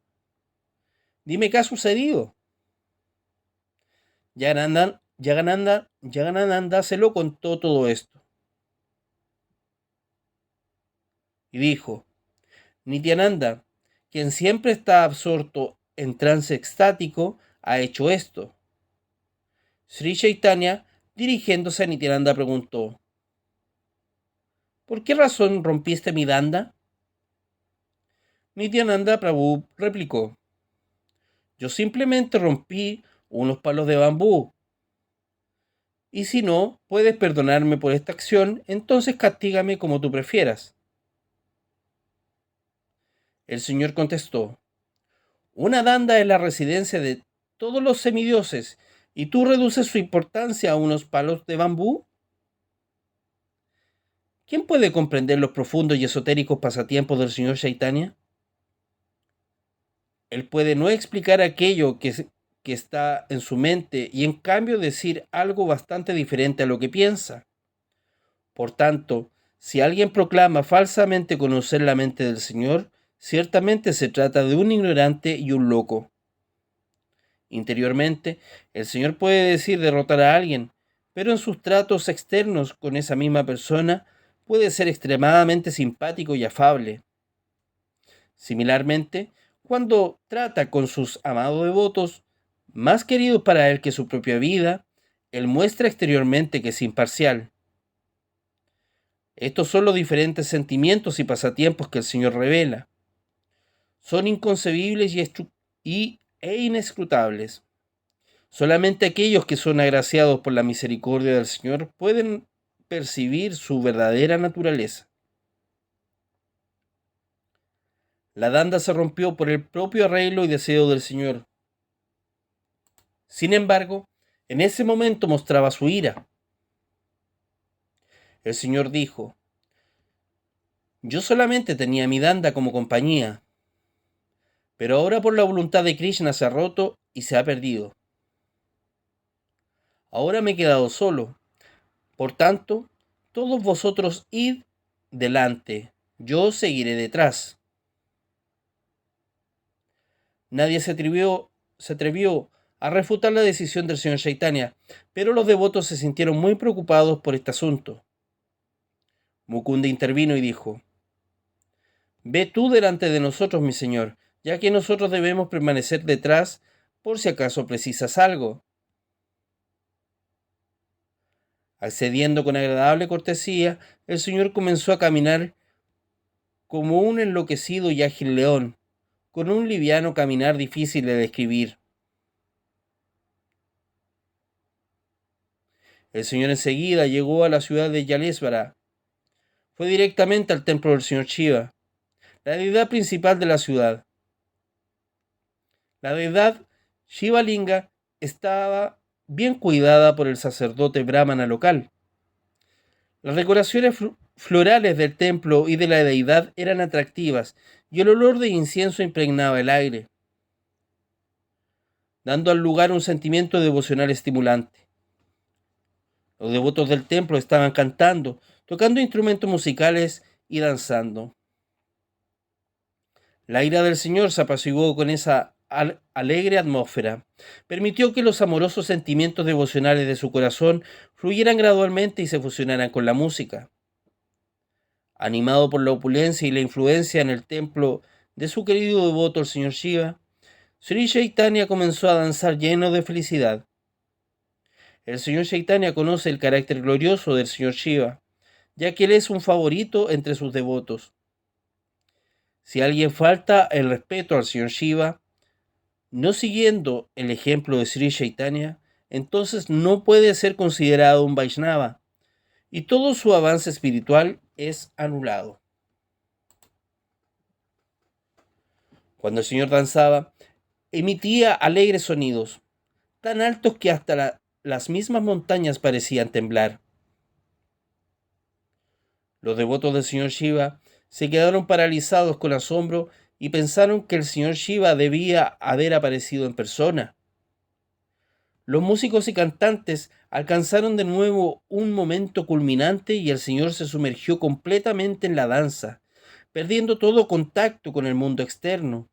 Dime qué ha sucedido. Jagadananda se lo contó todo esto. Y dijo: Nityananda, quien siempre está absorto en trance extático, ha hecho esto. Sri Chaitanya, dirigiéndose a Nityananda, preguntó: ¿por qué razón rompiste mi danda? Nityananda Prabhu replicó: yo simplemente rompí unos palos de bambú. Y si no puedes perdonarme por esta acción, entonces castígame como tú prefieras. El Señor contestó: una danda es la residencia de todos los semidioses, ¿y tú reduces su importancia a unos palos de bambú? ¿Quién puede comprender los profundos y esotéricos pasatiempos del señor Chaitanya? Él puede no explicar aquello que está en su mente y en cambio decir algo bastante diferente a lo que piensa. Por tanto, si alguien proclama falsamente conocer la mente del Señor, ciertamente se trata de un ignorante y un loco. Interiormente, el Señor puede decir derrotar a alguien, pero en sus tratos externos con esa misma persona puede ser extremadamente simpático y afable. Similarmente, cuando trata con sus amados devotos, más queridos para él que su propia vida, Él muestra exteriormente que es imparcial. Estos son los diferentes sentimientos y pasatiempos que el Señor revela. Son inconcebibles e inescrutables. Solamente aquellos que son agraciados por la misericordia del Señor pueden percibir su verdadera naturaleza. La danda se rompió por el propio arreglo y deseo del Señor. Sin embargo, en ese momento mostraba su ira. El Señor dijo: yo solamente tenía mi danda como compañía, pero ahora por la voluntad de Krishna se ha roto y se ha perdido. Ahora me he quedado solo. Por tanto, todos vosotros id delante, yo seguiré detrás. Nadie se atrevió a refutar la decisión del señor Chaitanya, pero los devotos se sintieron muy preocupados por este asunto. Mukunda intervino y dijo: ve tú delante de nosotros, mi señor, ya que nosotros debemos permanecer detrás por si acaso precisas algo. Accediendo con agradable cortesía, el señor comenzó a caminar como un enloquecido y ágil león, con un liviano caminar difícil de describir. El señor enseguida llegó a la ciudad de Yalesvara. Fue directamente al templo del señor Shiva, la deidad principal de la ciudad. La deidad Shivalinga estaba bien cuidada por el sacerdote brahmana local. Las decoraciones florales del templo y de la deidad eran atractivas y el olor de incienso impregnaba el aire, dando al lugar un sentimiento devocional estimulante. Los devotos del templo estaban cantando, tocando instrumentos musicales y danzando. La ira del Señor se apaciguó con esa alegre atmósfera. Permitió que los amorosos sentimientos devocionales de su corazón fluyeran gradualmente y se fusionaran con la música. Animado por la opulencia y la influencia en el templo de su querido devoto el señor Shiva, Sri Chaitanya comenzó a danzar lleno de felicidad. El señor Chaitanya conoce el carácter glorioso del señor Shiva, ya que él es un favorito entre sus devotos. Si alguien falta el respeto al señor Shiva, no siguiendo el ejemplo de Sri Chaitanya, entonces no puede ser considerado un Vaishnava, y todo su avance espiritual es anulado. Cuando el señor danzaba, emitía alegres sonidos, tan altos que hasta las mismas montañas parecían temblar. Los devotos del señor Shiva se quedaron paralizados con asombro y pensaron que el señor Shiva debía haber aparecido en persona. Los músicos y cantantes alcanzaron de nuevo un momento culminante y el señor se sumergió completamente en la danza, perdiendo todo contacto con el mundo externo.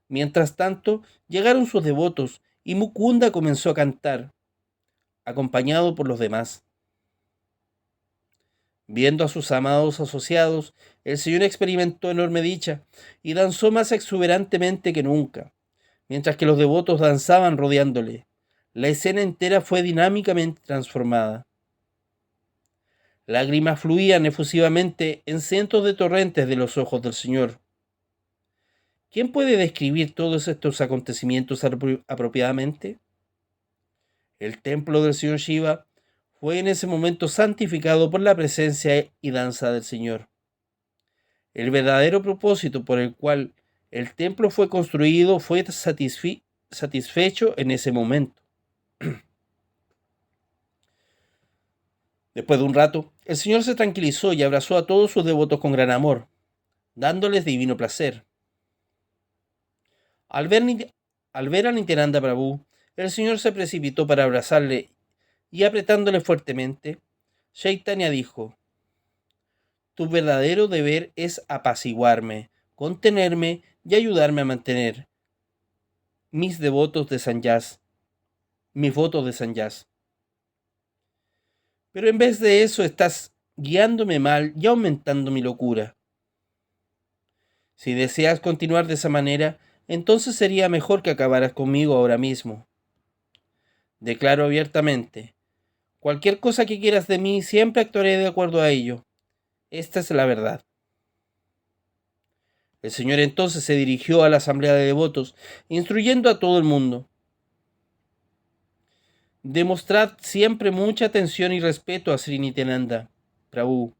Mientras tanto, llegaron sus devotos y Mukunda comenzó a cantar, acompañado por los demás. Viendo a sus amados asociados, el señor experimentó enorme dicha y danzó más exuberantemente que nunca, mientras que los devotos danzaban rodeándole. La escena entera fue dinámicamente transformada. Lágrimas fluían efusivamente en cientos de torrentes de los ojos del señor. ¿Quién puede describir todos estos acontecimientos apropiadamente? El templo del señor Shiva fue en ese momento santificado por la presencia y danza del Señor. El verdadero propósito por el cual el templo fue construido fue satisfecho en ese momento. Después de un rato, el Señor se tranquilizó y abrazó a todos sus devotos con gran amor, dándoles divino placer. Al ver a Nityananda Prabhu, el Señor se precipitó para abrazarle y apretándole fuertemente, Chaitanya dijo: tu verdadero deber es apaciguarme, contenerme y ayudarme a mantener mis devotos de Sanyas, mis votos de Sanyas. Pero en vez de eso estás guiándome mal y aumentando mi locura. Si deseas continuar de esa manera, entonces sería mejor que acabaras conmigo ahora mismo. Declaro abiertamente, Cualquier cosa que quieras de mí, siempre actuaré de acuerdo a ello. Esta es la verdad. El Señor entonces se dirigió a la asamblea de devotos, instruyendo a todo el mundo. Demostrad siempre mucha atención y respeto a Sri Nityananda Prabhu.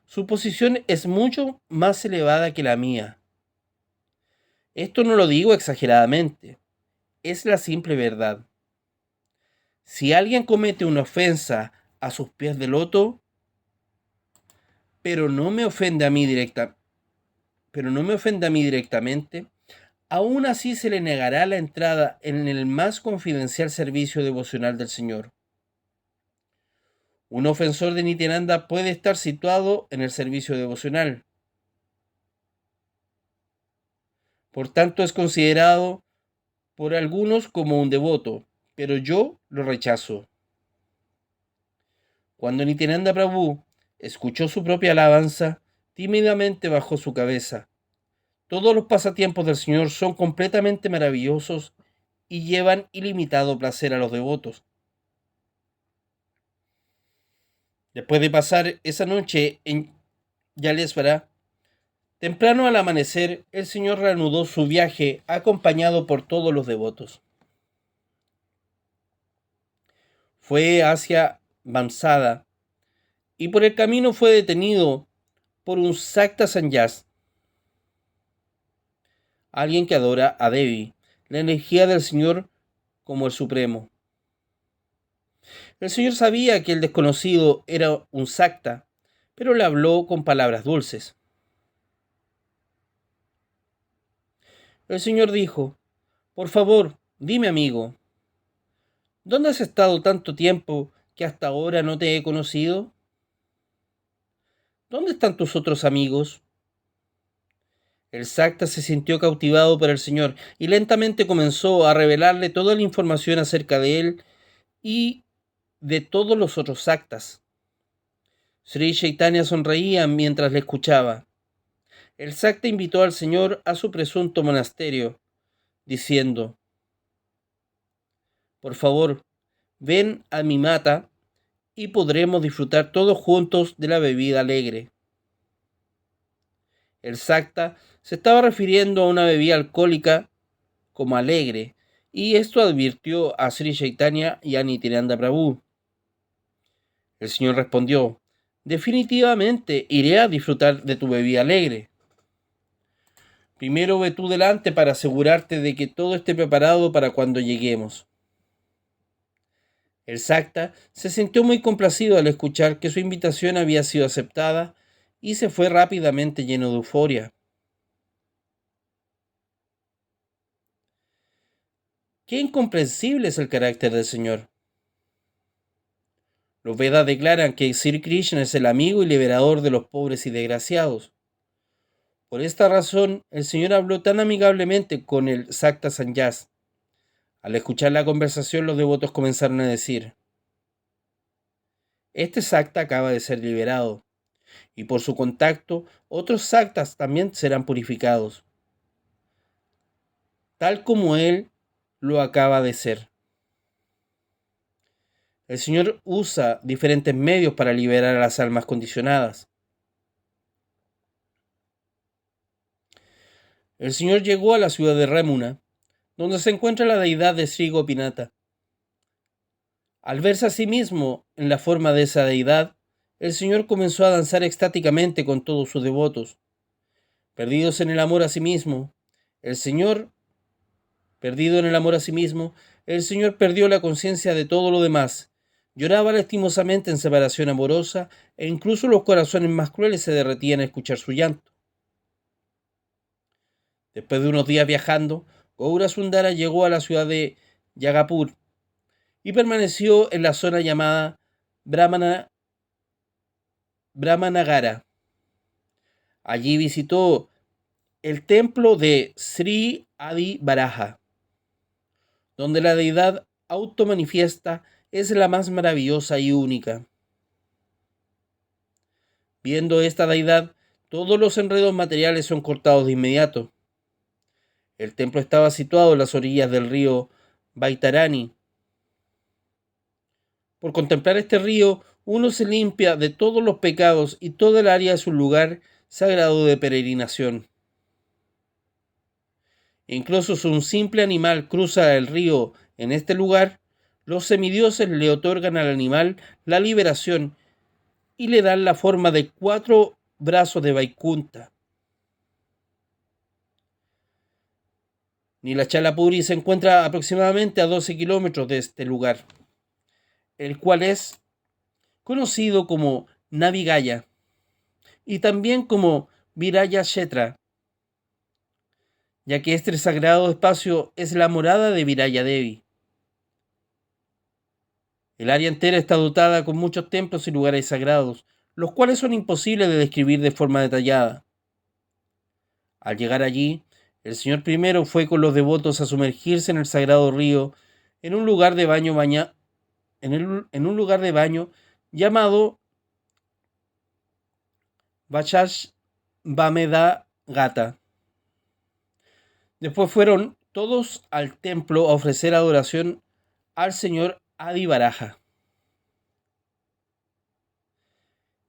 Su posición es mucho más elevada que la mía. Esto no lo digo exageradamente, es la simple verdad. Si alguien comete una ofensa a sus pies de loto, pero no me ofende a mí directamente, aún así se le negará la entrada en el más confidencial servicio devocional del Señor. Un ofensor de Nityananda puede estar situado en el servicio devocional. Por tanto, es considerado por algunos como un devoto, pero yo lo rechazo. Cuando Nityananda Prabhu escuchó su propia alabanza, tímidamente bajó su cabeza. Todos los pasatiempos del Señor son completamente maravillosos y llevan ilimitado placer a los devotos. Después de pasar esa noche en Yalesvara, temprano al amanecer, el Señor reanudó su viaje acompañado por todos los devotos. Fue hacia Vamsada y por el camino fue detenido por un Sakta Sannyas, alguien que adora a Devi, la energía del Señor como el Supremo. El Señor sabía que el desconocido era un Sakta, pero le habló con palabras dulces. El Señor dijo: por favor, dime, amigo, ¿dónde has estado tanto tiempo que hasta ahora no te he conocido? ¿Dónde están tus otros amigos? El Sakta se sintió cautivado por el Señor y lentamente comenzó a revelarle toda la información acerca de él y de todos los otros Saktas. Sri Chaitanya sonreía mientras le escuchaba. El Sakta invitó al Señor a su presunto monasterio, diciendo: por favor, ven a mi mata y podremos disfrutar todos juntos de la bebida alegre. El Sakta se estaba refiriendo a una bebida alcohólica como alegre, y esto advirtió a Sri Chaitanya y a Nityananda Prabhu. El Señor respondió: definitivamente iré a disfrutar de tu bebida alegre. Primero ve tú delante para asegurarte de que todo esté preparado para cuando lleguemos. El Sakta se sintió muy complacido al escuchar que su invitación había sido aceptada y se fue rápidamente lleno de euforia. Qué incomprensible es el carácter del Señor. Los Vedas declaran que Sri Krishna es el amigo y liberador de los pobres y desgraciados. Por esta razón, el Señor habló tan amigablemente con el Sakta Sannyas. Al escuchar la conversación, los devotos comenzaron a decir: este Sakta acaba de ser liberado, y por su contacto, otros Saktas también serán purificados, tal como él lo acaba de ser. El Señor usa diferentes medios para liberar a las almas condicionadas. El Señor llegó a la ciudad de Ramuna, donde se encuentra la deidad de Sri Gopinata. Al verse a sí mismo en la forma de esa deidad, el Señor comenzó a danzar extáticamente con todos sus devotos. Perdidos en el amor a sí mismo, perdido en el amor a sí mismo, el Señor perdió la conciencia de todo lo demás. Lloraba lastimosamente en separación amorosa, e incluso los corazones más crueles se derretían al escuchar su llanto. Después de unos días viajando, Gaura Sundara llegó a la ciudad de Yagapur y permaneció en la zona llamada Brahmanagara. Allí visitó el templo de Sri Adi Varaha, donde la deidad automanifiesta es la más maravillosa y única. Viendo esta deidad, todos los enredos materiales son cortados de inmediato. El templo estaba situado en las orillas del río Baitarani. Por contemplar este río, uno se limpia de todos los pecados y toda el área es un lugar sagrado de peregrinación. Incluso si un simple animal cruza el río en este lugar, los semidioses le otorgan al animal la liberación y le dan la forma de 4 brazos de Vaikunta. Nilachalapuri se encuentra aproximadamente a 12 kilómetros de este lugar, el cual es conocido como Navigaya y también como Viraya Kshetra, ya que este sagrado espacio es la morada de Viraya Devi. El área entera está dotada con muchos templos y lugares sagrados, los cuales son imposibles de describir de forma detallada. Al llegar allí, el señor primero fue con los devotos a sumergirse en el sagrado río en un lugar de baño llamado Vachash Bameda Gata. Después fueron todos al templo a ofrecer adoración al señor Adi Baraja.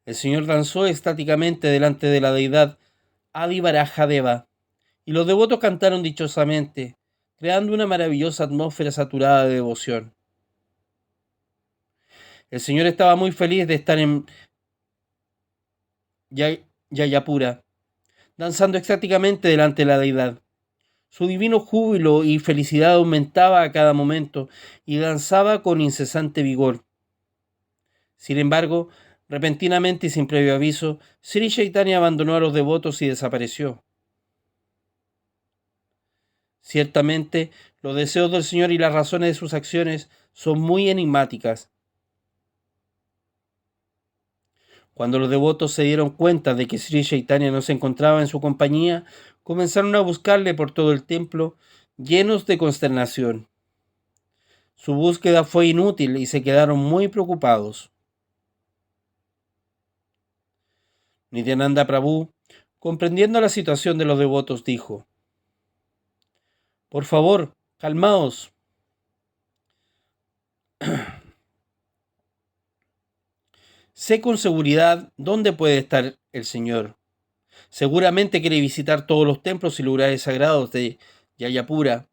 El señor danzó estáticamente delante de la deidad Adi Baraja Deva y los devotos cantaron dichosamente, creando una maravillosa atmósfera saturada de devoción. El señor estaba muy feliz de estar en Jayapura, danzando extáticamente delante de la deidad. Su divino júbilo y felicidad aumentaba a cada momento y danzaba con incesante vigor. Sin embargo, repentinamente y sin previo aviso, Sri Chaitanya abandonó a los devotos y desapareció. Ciertamente, los deseos del Señor y las razones de sus acciones son muy enigmáticas. Cuando los devotos se dieron cuenta de que Sri Chaitanya no se encontraba en su compañía, comenzaron a buscarle por todo el templo, llenos de consternación. Su búsqueda fue inútil y se quedaron muy preocupados. Nityananda Prabhu, comprendiendo la situación de los devotos, dijo: «Por favor, calmaos. Sé con seguridad dónde puede estar el Señor. Seguramente quiere visitar todos los templos y lugares sagrados de Jayapura,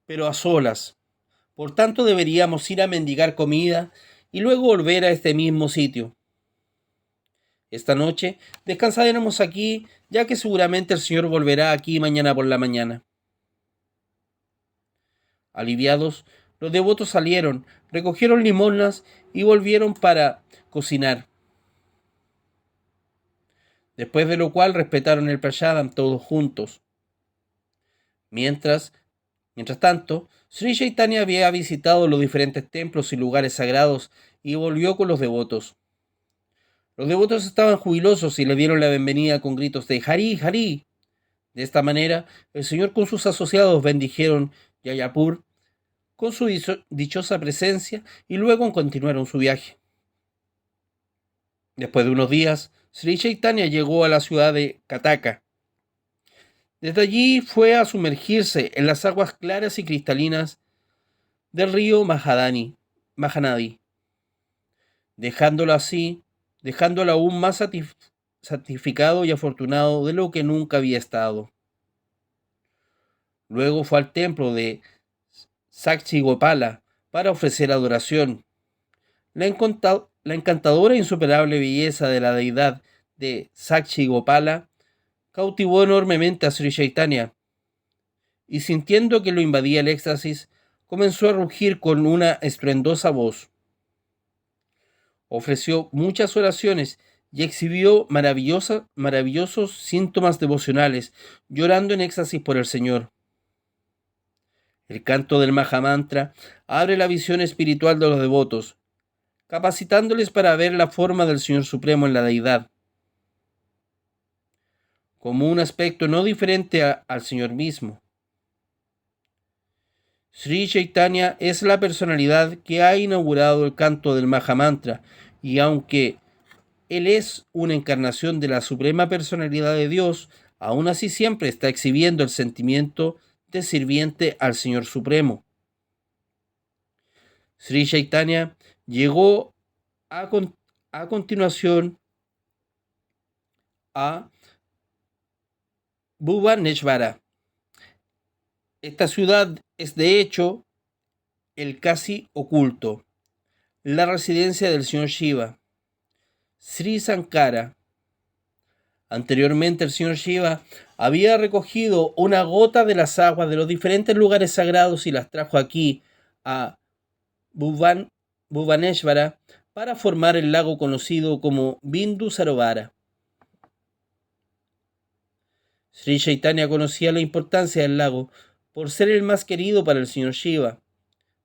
pero a solas. Por tanto, deberíamos ir a mendigar comida y luego volver a este mismo sitio. Esta noche descansaremos aquí, ya que seguramente el Señor volverá aquí mañana por la mañana». Aliviados, los devotos salieron, recogieron limosnas y volvieron para cocinar. Después de lo cual respetaron el prasadam todos juntos. Mientras tanto, Sri Chaitanya había visitado los diferentes templos y lugares sagrados y volvió con los devotos. Los devotos estaban jubilosos y le dieron la bienvenida con gritos de Hari, Hari. De esta manera, el Señor con sus asociados bendijeron Jayapur con su dichosa presencia y luego continuaron su viaje. Después de unos días, Sri Chaitanya llegó a la ciudad de Kataka. Desde allí fue a sumergirse en las aguas claras y cristalinas del río Mahanadi, dejándolo aún más satisficado y afortunado de lo que nunca había estado. Luego fue al templo de Sakshi Gopala para ofrecer adoración. La encantadora e insuperable belleza de la deidad de Sakshi Gopala cautivó enormemente a Sri Chaitanya, y sintiendo que lo invadía el éxtasis, comenzó a rugir con una estruendosa voz. Ofreció muchas oraciones y exhibió maravillosos síntomas devocionales, llorando en éxtasis por el Señor. El canto del Mahamantra abre la visión espiritual de los devotos, capacitándoles para ver la forma del Señor Supremo en la deidad, como un aspecto no diferente al Señor mismo. Sri Chaitanya es la personalidad que ha inaugurado el canto del Mahamantra, y aunque Él es una encarnación de la Suprema Personalidad de Dios, aún así siempre está exhibiendo el sentimiento de sirviente al Señor Supremo. Sri Chaitanya Llegó a continuación a Bhubaneswara. Esta ciudad es de hecho el casi oculto, la residencia del señor Shiva, Sri Sankara. Anteriormente el señor Shiva había recogido una gota de las aguas de los diferentes lugares sagrados y las trajo aquí a Bhubaneswara para formar el lago conocido como Bindu Sarovara. Sri Chaitanya conocía la importancia del lago por ser el más querido para el señor Shiva.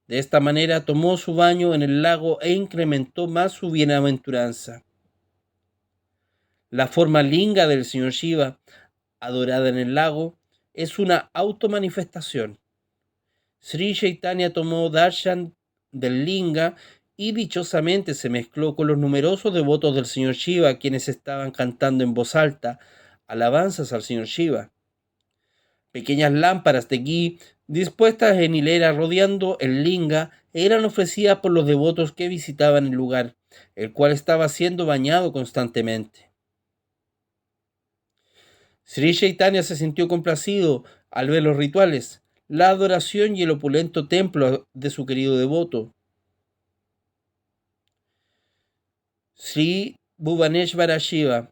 De esta manera tomó su baño en el lago e incrementó más su bienaventuranza. La forma linga del señor Shiva, adorada en el lago, es una automanifestación. Sri Chaitanya tomó darshan del linga y dichosamente se mezcló con los numerosos devotos del señor Shiva, quienes estaban cantando en voz alta alabanzas al señor Shiva. Pequeñas lámparas de ghee dispuestas en hilera rodeando el linga eran ofrecidas por los devotos que visitaban el lugar, el cual estaba siendo bañado constantemente. Sri Chaitanya se sintió complacido al ver los rituales, la adoración y el opulento templo de su querido devoto. Sri Bhubaneswara Shiva.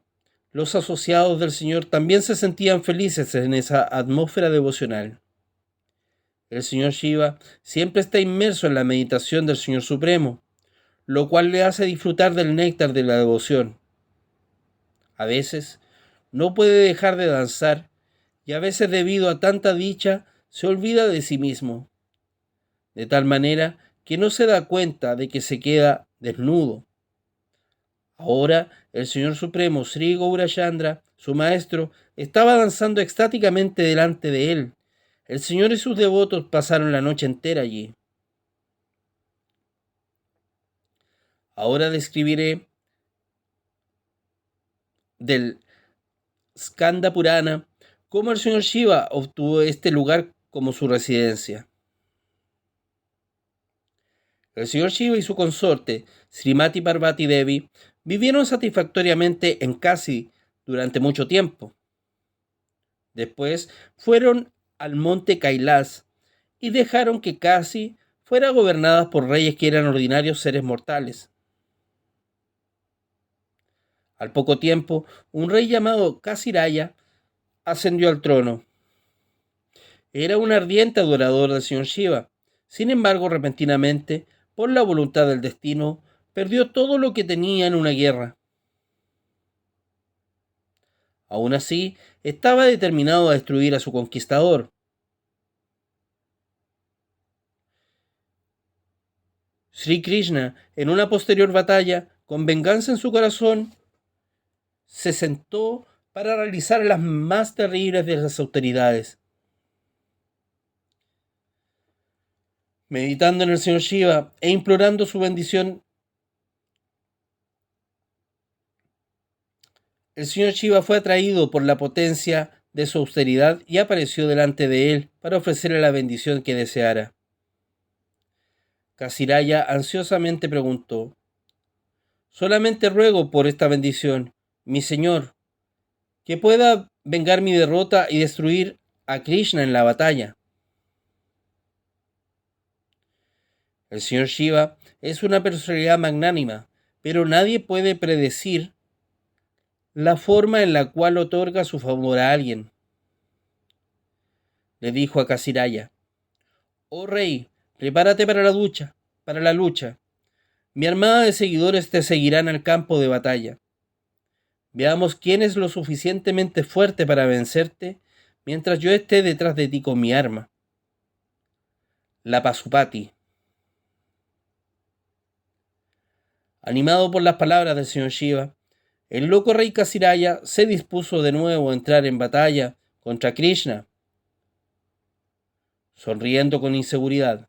Los asociados del Señor también se sentían felices en esa atmósfera devocional. El Señor Shiva siempre está inmerso en la meditación del Señor Supremo, lo cual le hace disfrutar del néctar de la devoción. A veces no puede dejar de danzar y a veces debido a tanta dicha se olvida de sí mismo, de tal manera que no se da cuenta de que se queda desnudo. Ahora el Señor Supremo, Sri Gaurachandra, su maestro, estaba danzando extáticamente delante de él. El Señor y sus devotos pasaron la noche entera allí. Ahora describiré del Skanda Purana cómo el Señor Shiva obtuvo este lugar como su residencia. El Señor Shiva y su consorte, Srimati Parvati Devi, vivieron satisfactoriamente en Kasi durante mucho tiempo. Después fueron al monte Kailas y dejaron que Kasi fuera gobernada por reyes que eran ordinarios seres mortales. Al poco tiempo, un rey llamado Kasiraya ascendió al trono. Era un ardiente adorador del señor Shiva. Sin embargo, repentinamente, por la voluntad del destino, perdió todo lo que tenía en una guerra. Aún así, estaba determinado a destruir a su conquistador. Sri Krishna, en una posterior batalla, con venganza en su corazón, se sentó para realizar las más terribles de las austeridades. Meditando en el señor Shiva e implorando su bendición, el señor Shiva fue atraído por la potencia de su austeridad y apareció delante de él para ofrecerle la bendición que deseara. Kasiraya ansiosamente preguntó: «Solamente ruego por esta bendición, mi señor, que pueda vengar mi derrota y destruir a Krishna en la batalla». El señor Shiva es una personalidad magnánima, pero nadie puede predecir la forma en la cual otorga su favor a alguien. Le dijo a Kasiraya: «Oh rey, prepárate para la lucha. Mi armada de seguidores te seguirán al campo de batalla. Veamos quién es lo suficientemente fuerte para vencerte mientras yo esté detrás de ti con mi arma, la Pasupati». Animado por las palabras del señor Shiva, el loco rey Kasiraya se dispuso de nuevo a entrar en batalla contra Krishna, sonriendo con inseguridad.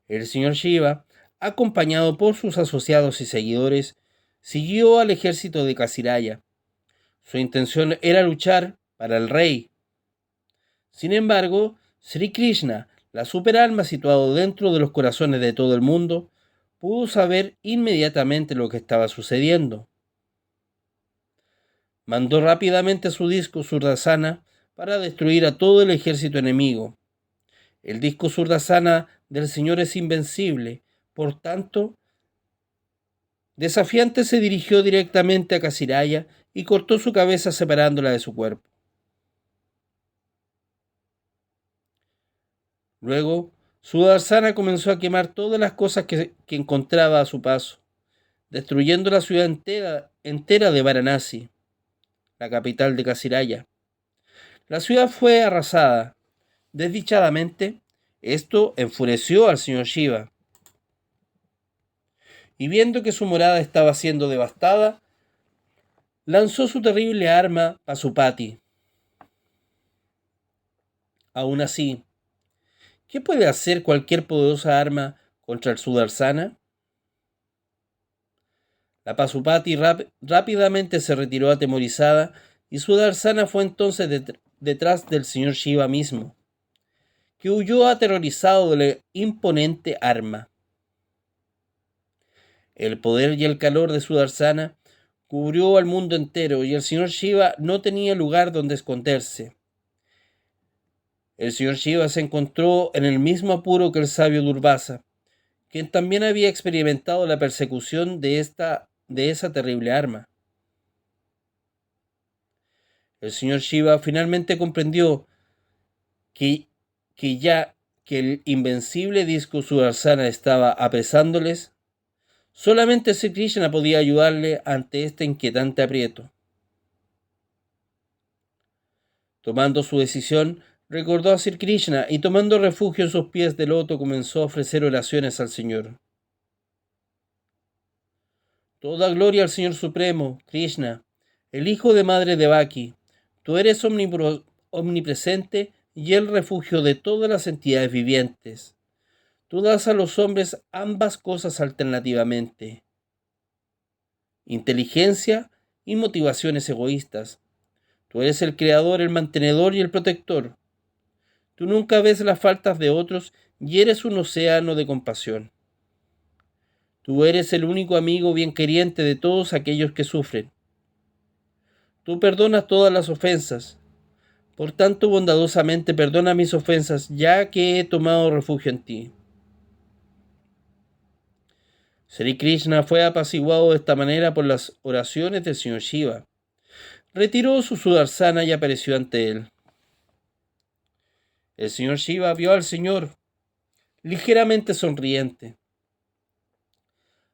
El señor Shiva, acompañado por sus asociados y seguidores, siguió al ejército de Kasiraya. Su intención era luchar para el rey. Sin embargo, Sri Krishna, la superalma situado dentro de los corazones de todo el mundo, pudo saber inmediatamente lo que estaba sucediendo. Mandó rápidamente su disco Surdasana para destruir a todo el ejército enemigo. El disco Surdasana del Señor es invencible, por tanto, desafiante se dirigió directamente a Casiraya y cortó su cabeza separándola de su cuerpo. Luego, Sudarsana comenzó a quemar todas las cosas que encontraba a su paso, destruyendo la ciudad entera de Varanasi, la capital de Casiraya. La ciudad fue arrasada. Desdichadamente, esto enfureció al señor Shiva. Y viendo que su morada estaba siendo devastada, lanzó su terrible arma Pasupati. Aún así, ¿qué puede hacer cualquier poderosa arma contra el Sudarsana? La Pasupati rápidamente se retiró atemorizada y Sudarsana fue entonces detrás del señor Shiva mismo, que huyó aterrorizado de la imponente arma. El poder y el calor de Sudarsana cubrió al mundo entero y el señor Shiva no tenía lugar donde esconderse. El señor Shiva se encontró en el mismo apuro que el sabio Durvasa, quien también había experimentado la persecución de esa terrible arma. El señor Shiva finalmente comprendió que ya que el invencible disco Sudarsana estaba apresándoles, solamente Sri Krishna podía ayudarle ante este inquietante aprieto. Tomando su decisión, recordó a Sri Krishna y tomando refugio en sus pies de loto comenzó a ofrecer oraciones al Señor. Toda gloria al Señor Supremo, Krishna, el Hijo de Madre Devaki. Tú eres omnipresente y el refugio de todas las entidades vivientes. Tú das a los hombres ambas cosas alternativamente: inteligencia y motivaciones egoístas. Tú eres el creador, el mantenedor y el protector. Tú nunca ves las faltas de otros y eres un océano de compasión. Tú eres el único amigo bien queriente de todos aquellos que sufren. Tú perdonas todas las ofensas. Por tanto, bondadosamente perdona mis ofensas, ya que he tomado refugio en ti. Sri Krishna fue apaciguado de esta manera por las oraciones del señor Shiva. Retiró su Sudarsana y apareció ante él. El señor Shiva vio al señor ligeramente sonriente,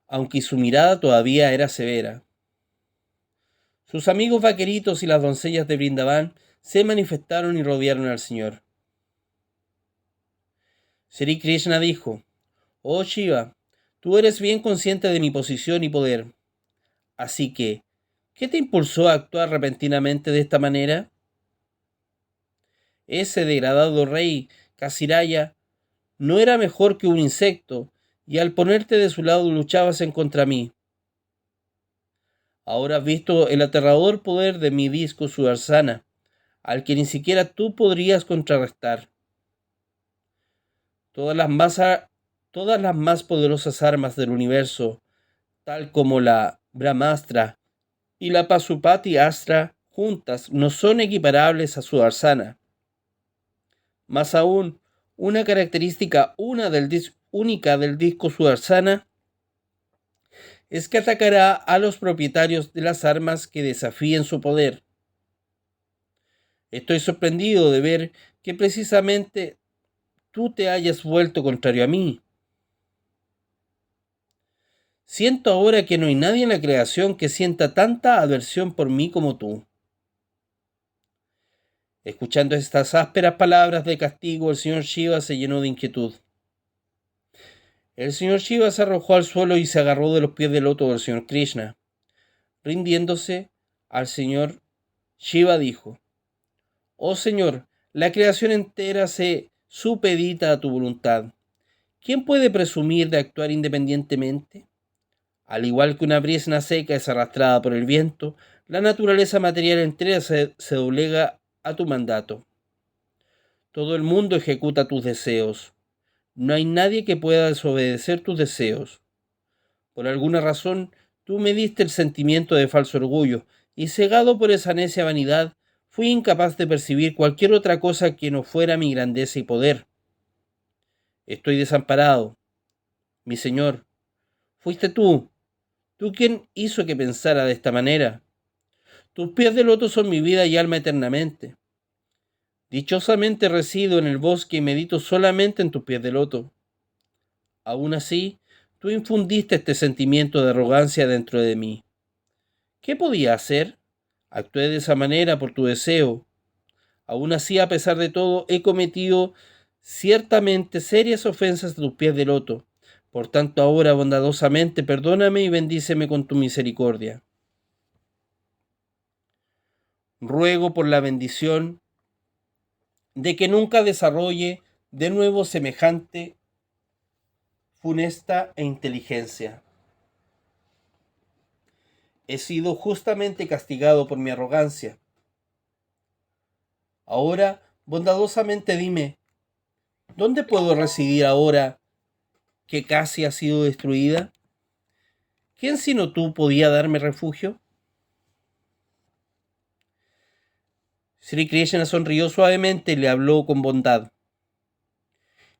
aunque su mirada todavía era severa. Sus amigos vaqueritos y las doncellas de Brindavan se manifestaron y rodearon al señor. Sri Krishna dijo: Oh Shiva, tú eres bien consciente de mi posición y poder. Así que, ¿qué te impulsó a actuar repentinamente de esta manera? Ese degradado rey, Kasiraya, no era mejor que un insecto, y al ponerte de su lado luchabas en contra mí. Ahora has visto el aterrador poder de mi disco Sudarsana, al que ni siquiera tú podrías contrarrestar. Todas las más poderosas armas del universo, tal como la Brahmastra y la Pasupati Astra, juntas no son equiparables a Sudarsana. Más aún, una característica única del disco Sudarsana es que atacará a los propietarios de las armas que desafíen su poder. Estoy sorprendido de ver que precisamente tú te hayas vuelto contrario a mí. Siento ahora que no hay nadie en la creación que sienta tanta aversión por mí como tú. Escuchando estas ásperas palabras de castigo, el señor Shiva se llenó de inquietud. El señor Shiva se arrojó al suelo y se agarró de los pies del loto del señor Krishna. Rindiéndose al señor, Shiva dijo: Oh Señor, la creación entera se supedita a tu voluntad. ¿Quién puede presumir de actuar independientemente? Al igual que una brisna seca es arrastrada por el viento, la naturaleza material entera se doblega a tu mandato. Todo el mundo ejecuta tus deseos. No hay nadie que pueda desobedecer tus deseos. Por alguna razón, tú me diste el sentimiento de falso orgullo, y cegado por esa necia vanidad, fui incapaz de percibir cualquier otra cosa que no fuera mi grandeza y poder. Estoy desamparado. Mi señor, fuiste tú quien hizo que pensara de esta manera. Tus pies de loto son mi vida y alma eternamente. Dichosamente resido en el bosque y medito solamente en tus pies de loto. Aún así, tú infundiste este sentimiento de arrogancia dentro de mí. ¿Qué podía hacer? Actué de esa manera por tu deseo. Aún así, a pesar de todo, he cometido ciertamente serias ofensas a tus pies de loto. Por tanto, ahora bondadosamente perdóname y bendíceme con tu misericordia. Ruego por la bendición de que nunca desarrolle de nuevo semejante funesta inteligencia. He sido justamente castigado por mi arrogancia. Ahora, bondadosamente dime, ¿dónde puedo residir ahora que casi ha sido destruida? ¿Quién sino tú podía darme refugio? Sri Krishna sonrió suavemente y le habló con bondad.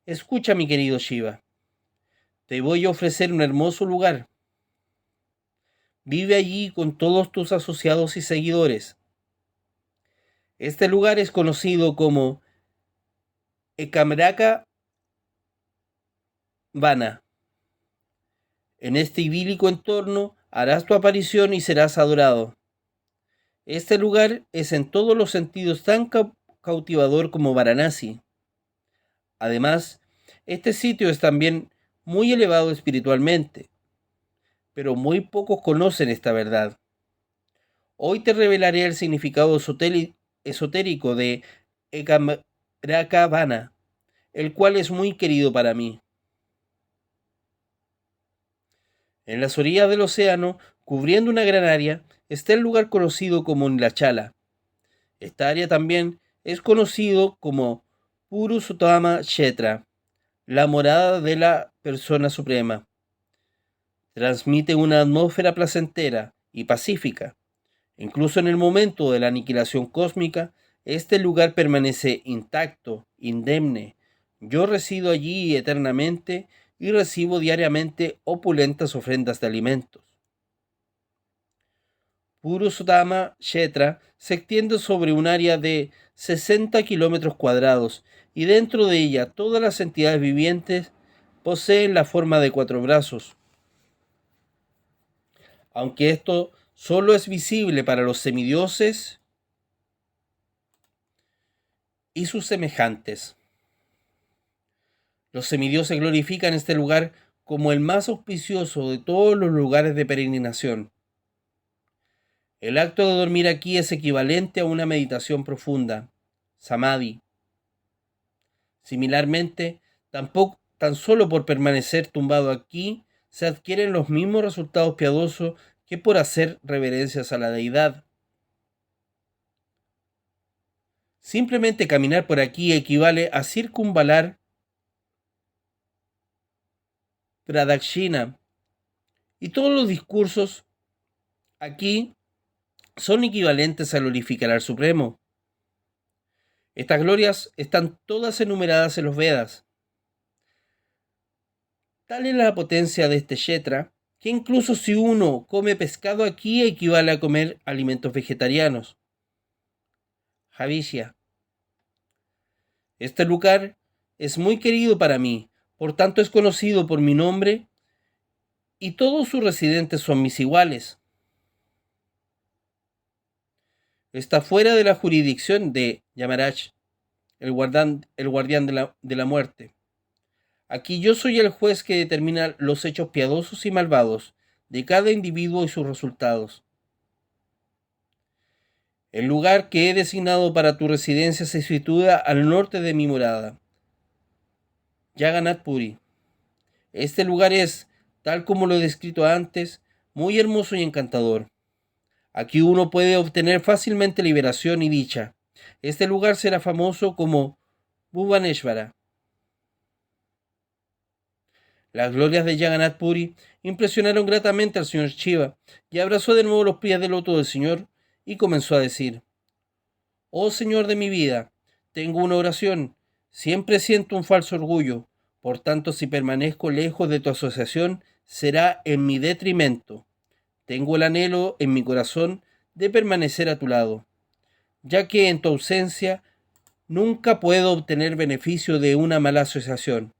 Escucha, mi querido Shiva, te voy a ofrecer un hermoso lugar. Vive allí con todos tus asociados y seguidores. Este lugar es conocido como Ekamraka Vana. En este idílico entorno harás tu aparición y serás adorado. Este lugar es en todos los sentidos tan cautivador como Varanasi. Además, este sitio es también muy elevado espiritualmente, pero muy pocos conocen esta verdad. Hoy te revelaré el significado esotérico de Ekamrakavana, el cual es muy querido para mí. En las orillas del océano, cubriendo una gran área, está el lugar conocido como Nilachala. Esta área también es conocido como Purushotama Kshetra, la morada de la persona suprema. Transmite una atmósfera placentera y pacífica. Incluso en el momento de la aniquilación cósmica, este lugar permanece intacto, indemne. Yo resido allí eternamente y recibo diariamente opulentas ofrendas de alimentos. Purushotama Kshetra se extiende sobre un área de 60 kilómetros cuadrados y dentro de ella todas las entidades vivientes poseen la forma de 4 brazos. Aunque esto solo es visible para los semidioses y sus semejantes. Los semidioses glorifican este lugar como el más auspicioso de todos los lugares de peregrinación. El acto de dormir aquí es equivalente a una meditación profunda, samadhi. Similarmente, tan solo por permanecer tumbado aquí, se adquieren los mismos resultados piadosos que por hacer reverencias a la deidad. Simplemente caminar por aquí equivale a circunvalar Pradakshina, y todos los discursos aquí son equivalentes al glorificar al Supremo. Estas glorias están todas enumeradas en los Vedas. Tal es la potencia de este Kshetra, que incluso si uno come pescado aquí equivale a comer alimentos vegetarianos. Javishya. Este lugar es muy querido para mí, por tanto es conocido por mi nombre y todos sus residentes son mis iguales. Está fuera de la jurisdicción de Yamaraj, el guardián de la muerte. Aquí yo soy el juez que determina los hechos piadosos y malvados de cada individuo y sus resultados. El lugar que he designado para tu residencia se sitúa al norte de mi morada, Jagannath Puri. Este lugar es, tal como lo he descrito antes, muy hermoso y encantador. Aquí uno puede obtener fácilmente liberación y dicha. Este lugar será famoso como Bhuvaneshvara. Las glorias de Jagannath Puri impresionaron gratamente al señor Shiva y abrazó de nuevo los pies del loto del Señor y comenzó a decir: Oh Señor de mi vida, tengo una oración. Siempre siento un falso orgullo. Por tanto, si permanezco lejos de tu asociación, será en mi detrimento. Tengo el anhelo en mi corazón de permanecer a tu lado, ya que en tu ausencia nunca puedo obtener beneficio de una mala asociación.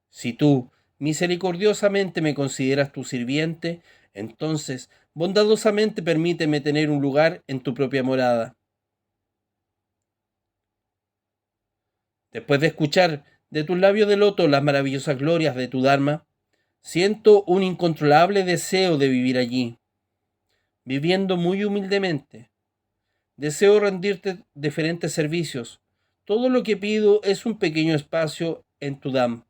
Si tú misericordiosamente me consideras tu sirviente, entonces bondadosamente permíteme tener un lugar en tu propia morada. Después de escuchar de tus labios de loto las maravillosas glorias de tu Dharma, siento un incontrolable deseo de vivir allí, viviendo muy humildemente. Deseo rendirte diferentes servicios. Todo lo que pido es un pequeño espacio en tu Dham.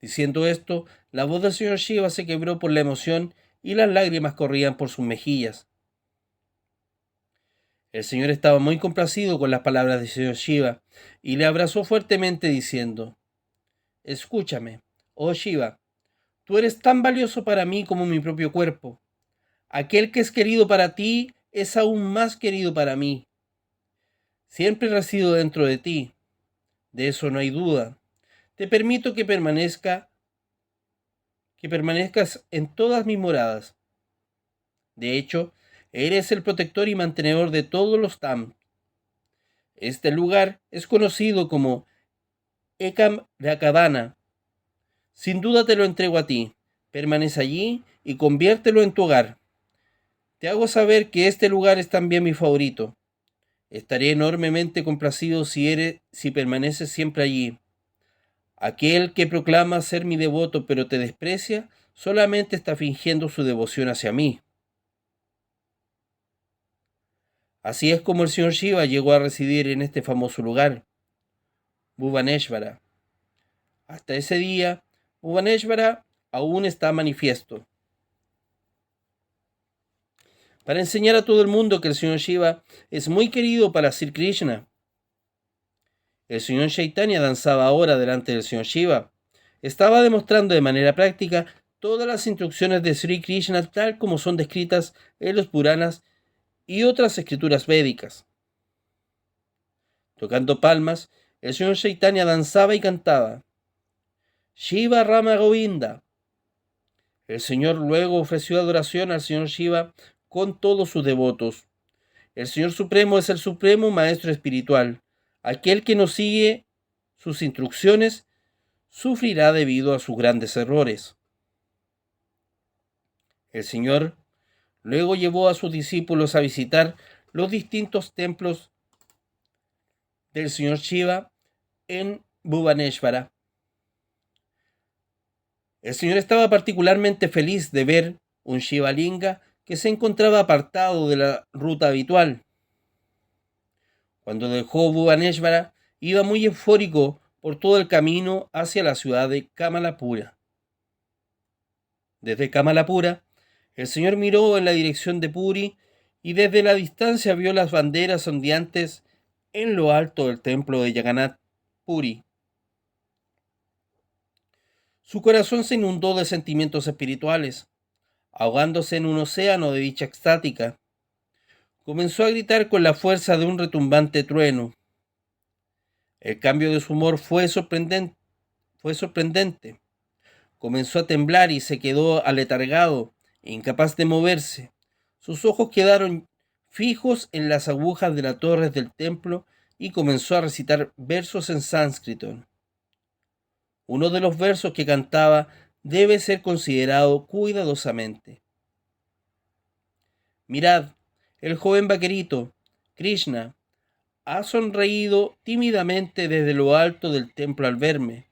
Diciendo esto, la voz del señor Shiva se quebró por la emoción y las lágrimas corrían por sus mejillas. El señor estaba muy complacido con las palabras del señor Shiva y le abrazó fuertemente diciendo: Escúchame, oh Shiva, tú eres tan valioso para mí como mi propio cuerpo. Aquel que es querido para ti es aún más querido para mí. Siempre resido dentro de ti, de eso no hay duda. Te permito que permanezcas en todas mis moradas. De hecho, eres el protector y mantenedor de todos los Tam. Este lugar es conocido como Ekam Rakadana. Sin duda te lo entrego a ti. Permanece allí y conviértelo en tu hogar. Te hago saber que este lugar es también mi favorito. Estaré enormemente complacido si permaneces siempre allí. Aquel que proclama ser mi devoto pero te desprecia, solamente está fingiendo su devoción hacia mí. Así es como el señor Shiva llegó a residir en este famoso lugar, Bhuvaneshvara. Hasta ese día, Bhuvaneshvara aún está manifiesto, para enseñar a todo el mundo que el señor Shiva es muy querido para Sri Krishna. El señor Chaitanya danzaba ahora delante del señor Shiva. Estaba demostrando de manera práctica todas las instrucciones de Sri Krishna tal como son descritas en los Puranas y otras escrituras védicas. Tocando palmas, el señor Chaitanya danzaba y cantaba: Shiva Rama Govinda. El señor luego ofreció adoración al señor Shiva con todos sus devotos. El Señor Supremo es el supremo maestro espiritual. Aquel que no sigue sus instrucciones sufrirá debido a sus grandes errores. El Señor luego llevó a sus discípulos a visitar los distintos templos del señor Shiva en Bhuvaneshvara. El Señor estaba particularmente feliz de ver un Shiva Linga que se encontraba apartado de la ruta habitual. Cuando dejó Bhuvaneshvara, iba muy eufórico por todo el camino hacia la ciudad de Kamalapura. Desde Kamalapura, el señor miró en la dirección de Puri y desde la distancia vio las banderas ondeantes en lo alto del templo de Jagannath Puri. Su corazón se inundó de sentimientos espirituales, ahogándose en un océano de dicha extática. Comenzó a gritar con la fuerza de un retumbante trueno. El cambio de su humor fue sorprendente. Comenzó a temblar y se quedó aletargado, incapaz de moverse. Sus ojos quedaron fijos en las agujas de las torres del templo y comenzó a recitar versos en sánscrito. Uno de los versos que cantaba debe ser considerado cuidadosamente. Mirad, el joven vaquerito, Krishna, ha sonreído tímidamente desde lo alto del templo al verme,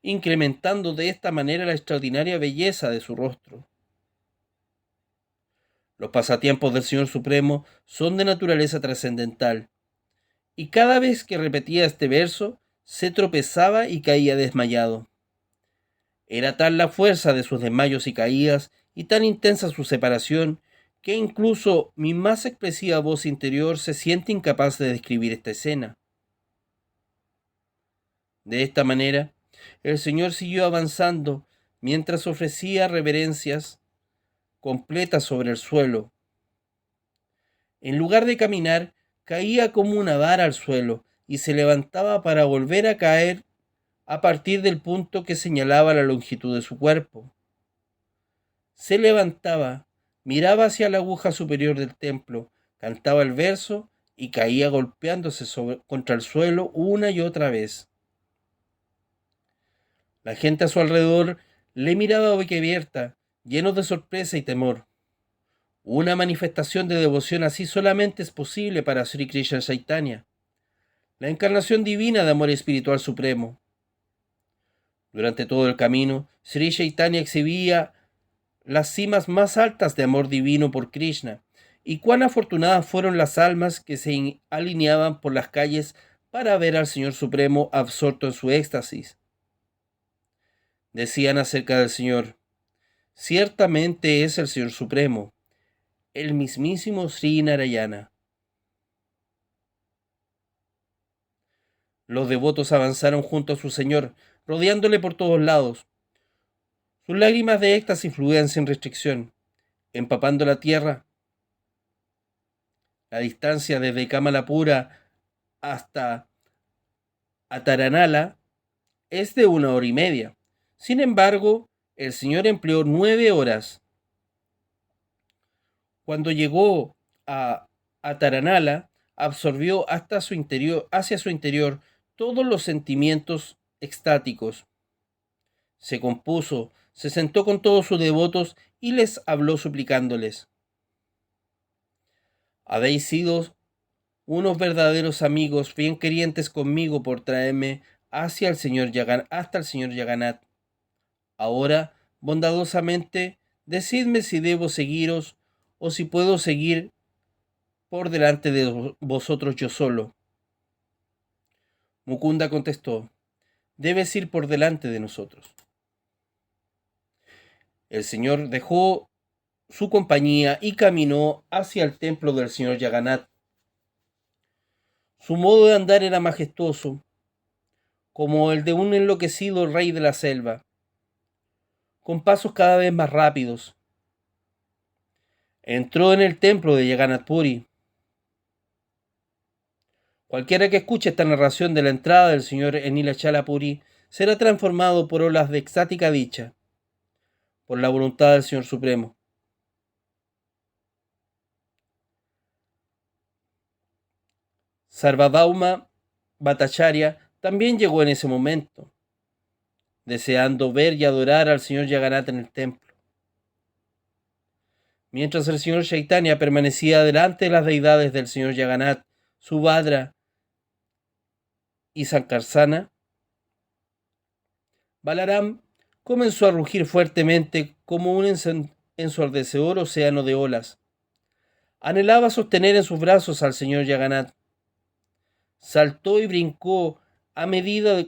incrementando de esta manera la extraordinaria belleza de su rostro. Los pasatiempos del Señor Supremo son de naturaleza trascendental, y cada vez que repetía este verso, se tropezaba y caía desmayado. Era tal la fuerza de sus desmayos y caídas, y tan intensa su separación, que incluso mi más expresiva voz interior se siente incapaz de describir esta escena. De esta manera, el Señor siguió avanzando mientras ofrecía reverencias completas sobre el suelo. En lugar de caminar, caía como una vara al suelo y se levantaba para volver a caer a partir del punto que señalaba la longitud de su cuerpo. Se levantaba, miraba hacia la aguja superior del templo, cantaba el verso y caía golpeándose contra el suelo una y otra vez. La gente a su alrededor le miraba boquiabierta, llenos de sorpresa y temor. Una manifestación de devoción así solamente es posible para Sri Krishna Chaitanya, la encarnación divina de amor espiritual supremo. Durante todo el camino, Sri Chaitanya exhibía las cimas más altas de amor divino por Krishna, y cuán afortunadas fueron las almas que se alineaban por las calles para ver al Señor Supremo absorto en su éxtasis. Decían acerca del Señor: ciertamente es el Señor Supremo, el mismísimo Sri Narayana. Los devotos avanzaron junto a su Señor, rodeándole por todos lados. Sus lágrimas de éxtasis fluían sin restricción, empapando la tierra. La distancia desde Kamalapura hasta Ataranala es de 1 hora y media. Sin embargo, el Señor empleó 9 horas. Cuando llegó a Ataranala, absorbió hacia su interior todos los sentimientos extáticos. Se compuso, se sentó con todos sus devotos y les habló suplicándoles: habéis sido unos verdaderos amigos, bien querientes conmigo por traerme hasta el Señor Jagannath. Ahora, bondadosamente, decidme si debo seguiros o si puedo seguir por delante de vosotros yo solo. Mukunda contestó: debes ir por delante de nosotros. El Señor dejó su compañía y caminó hacia el templo del Señor Jagannath. Su modo de andar era majestuoso, como el de un enloquecido rey de la selva, con pasos cada vez más rápidos. Entró en el templo de Jagannath Puri. Cualquiera que escuche esta narración de la entrada del Señor en Nilachala Puri será transformado por olas de extática dicha, por la voluntad del Señor Supremo. Sarvabhauma Bhattacharya también llegó en ese momento, deseando ver y adorar al Señor Jagannath en el templo. Mientras el Señor Chaitanya permanecía delante de las deidades del Señor Jagannath, Subhadra y Sankarsana, Balaram comenzó a rugir fuertemente como un ensordecedor océano de olas. Anhelaba sostener en sus brazos al Señor Jagannath. Saltó y brincó a medida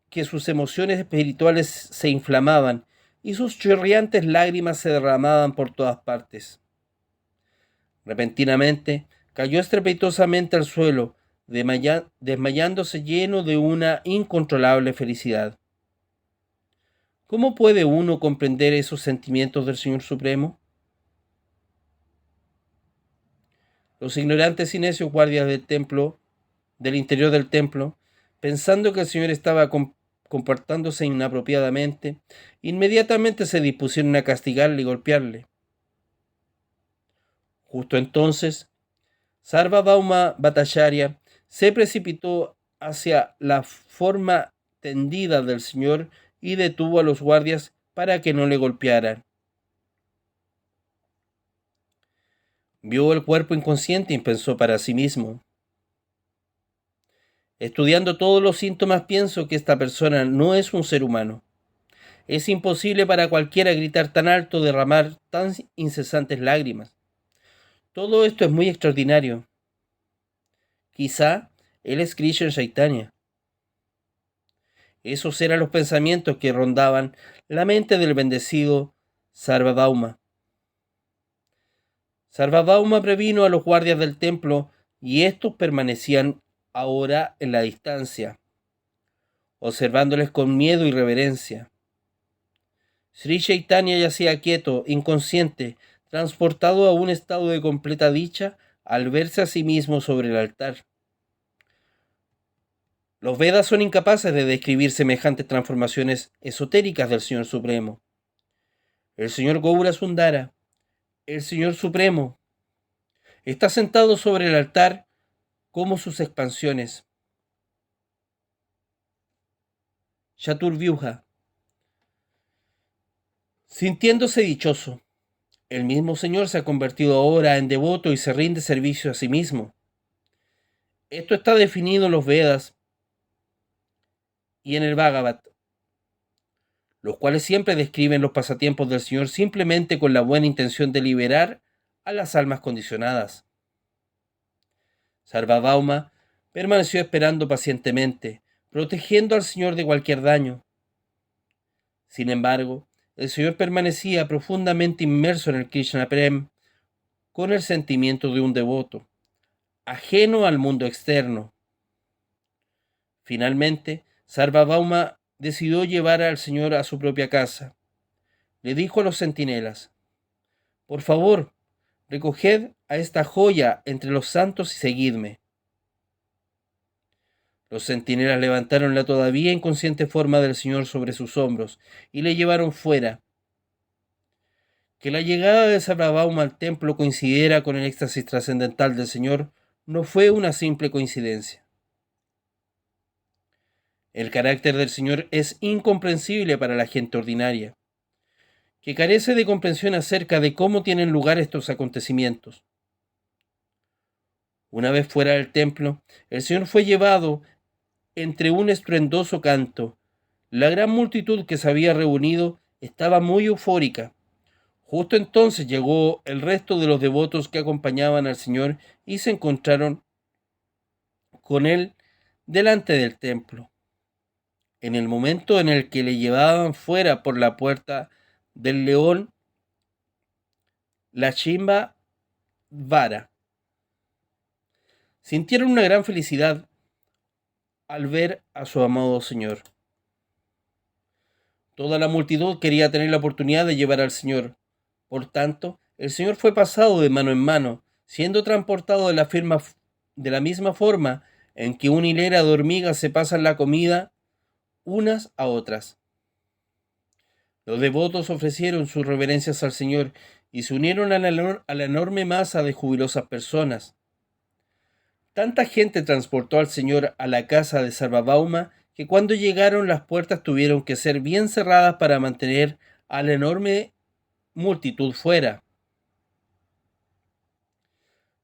que sus emociones espirituales se inflamaban y sus chorreantes lágrimas se derramaban por todas partes. Repentinamente cayó estrepitosamente al suelo, desmayándose lleno de una incontrolable felicidad. ¿Cómo puede uno comprender esos sentimientos del Señor Supremo? Los ignorantes y necios guardias del interior del templo, pensando que el Señor estaba comportándose inapropiadamente, inmediatamente se dispusieron a castigarle y golpearle. Justo entonces, Sarvabhauma Bhattacharya se precipitó hacia la forma tendida del Señor y detuvo a los guardias para que no le golpearan. Vio el cuerpo inconsciente y pensó para sí mismo: estudiando todos los síntomas, pienso que esta persona no es un ser humano. Es imposible para cualquiera gritar tan alto, derramar tan incesantes lágrimas. Todo esto es muy extraordinario. Quizá él es Krishna Chaitanya. Esos eran los pensamientos que rondaban la mente del bendecido Sarvabhauma. Sarvabhauma previno a los guardias del templo y estos permanecían ahora en la distancia. observándoles con miedo y reverencia. Sri Chaitanya yacía quieto, inconsciente, transportado a un estado de completa dicha al verse a sí mismo sobre el altar. Los Vedas son incapaces de describir semejantes transformaciones esotéricas del Señor Supremo. El Señor Gaura Sundara, el Señor Supremo, está sentado sobre el altar como sus expansiones. Chaturvyuha, sintiéndose dichoso, el mismo Señor se ha convertido ahora en devoto y se rinde servicio a sí mismo. Esto está definido en los Vedas y en el Bhagavad, los cuales siempre describen los pasatiempos del Señor simplemente con la buena intención de liberar a las almas condicionadas. Sarvabhauma permaneció esperando pacientemente, protegiendo al Señor de cualquier daño. Sin embargo, el Señor permanecía profundamente inmerso en el Krishna Prem, con el sentimiento de un devoto, ajeno al mundo externo. Finalmente, Sarvabhauma decidió llevar al Señor a su propia casa. Le dijo a los centinelas: por favor, recoged a esta joya entre los santos y seguidme. Los centinelas levantaron la todavía inconsciente forma del Señor sobre sus hombros y le llevaron fuera. Que la llegada de Sarvabhauma al templo coincidiera con el éxtasis trascendental del Señor no fue una simple coincidencia. El carácter del Señor es incomprensible para la gente ordinaria, que carece de comprensión acerca de cómo tienen lugar estos acontecimientos. Una vez fuera del templo, el Señor fue llevado entre un estruendoso canto. La gran multitud que se había reunido estaba muy eufórica. Justo entonces llegó el resto de los devotos que acompañaban al Señor y se encontraron con él delante del templo. En el momento en el que le llevaban fuera por la puerta del león, la Shimba Vara, sintieron una gran felicidad al ver a su amado Señor. Toda la multitud quería tener la oportunidad de llevar al Señor. Por tanto, el Señor fue pasado de mano en mano, siendo transportado de la misma forma en que una hilera de hormigas se pasan la comida unas a otras. Los devotos ofrecieron sus reverencias al Señor y se unieron a la enorme masa de jubilosas personas. Tanta gente transportó al Señor a la casa de Sarvabhauma que cuando llegaron las puertas tuvieron que ser bien cerradas para mantener a la enorme multitud fuera.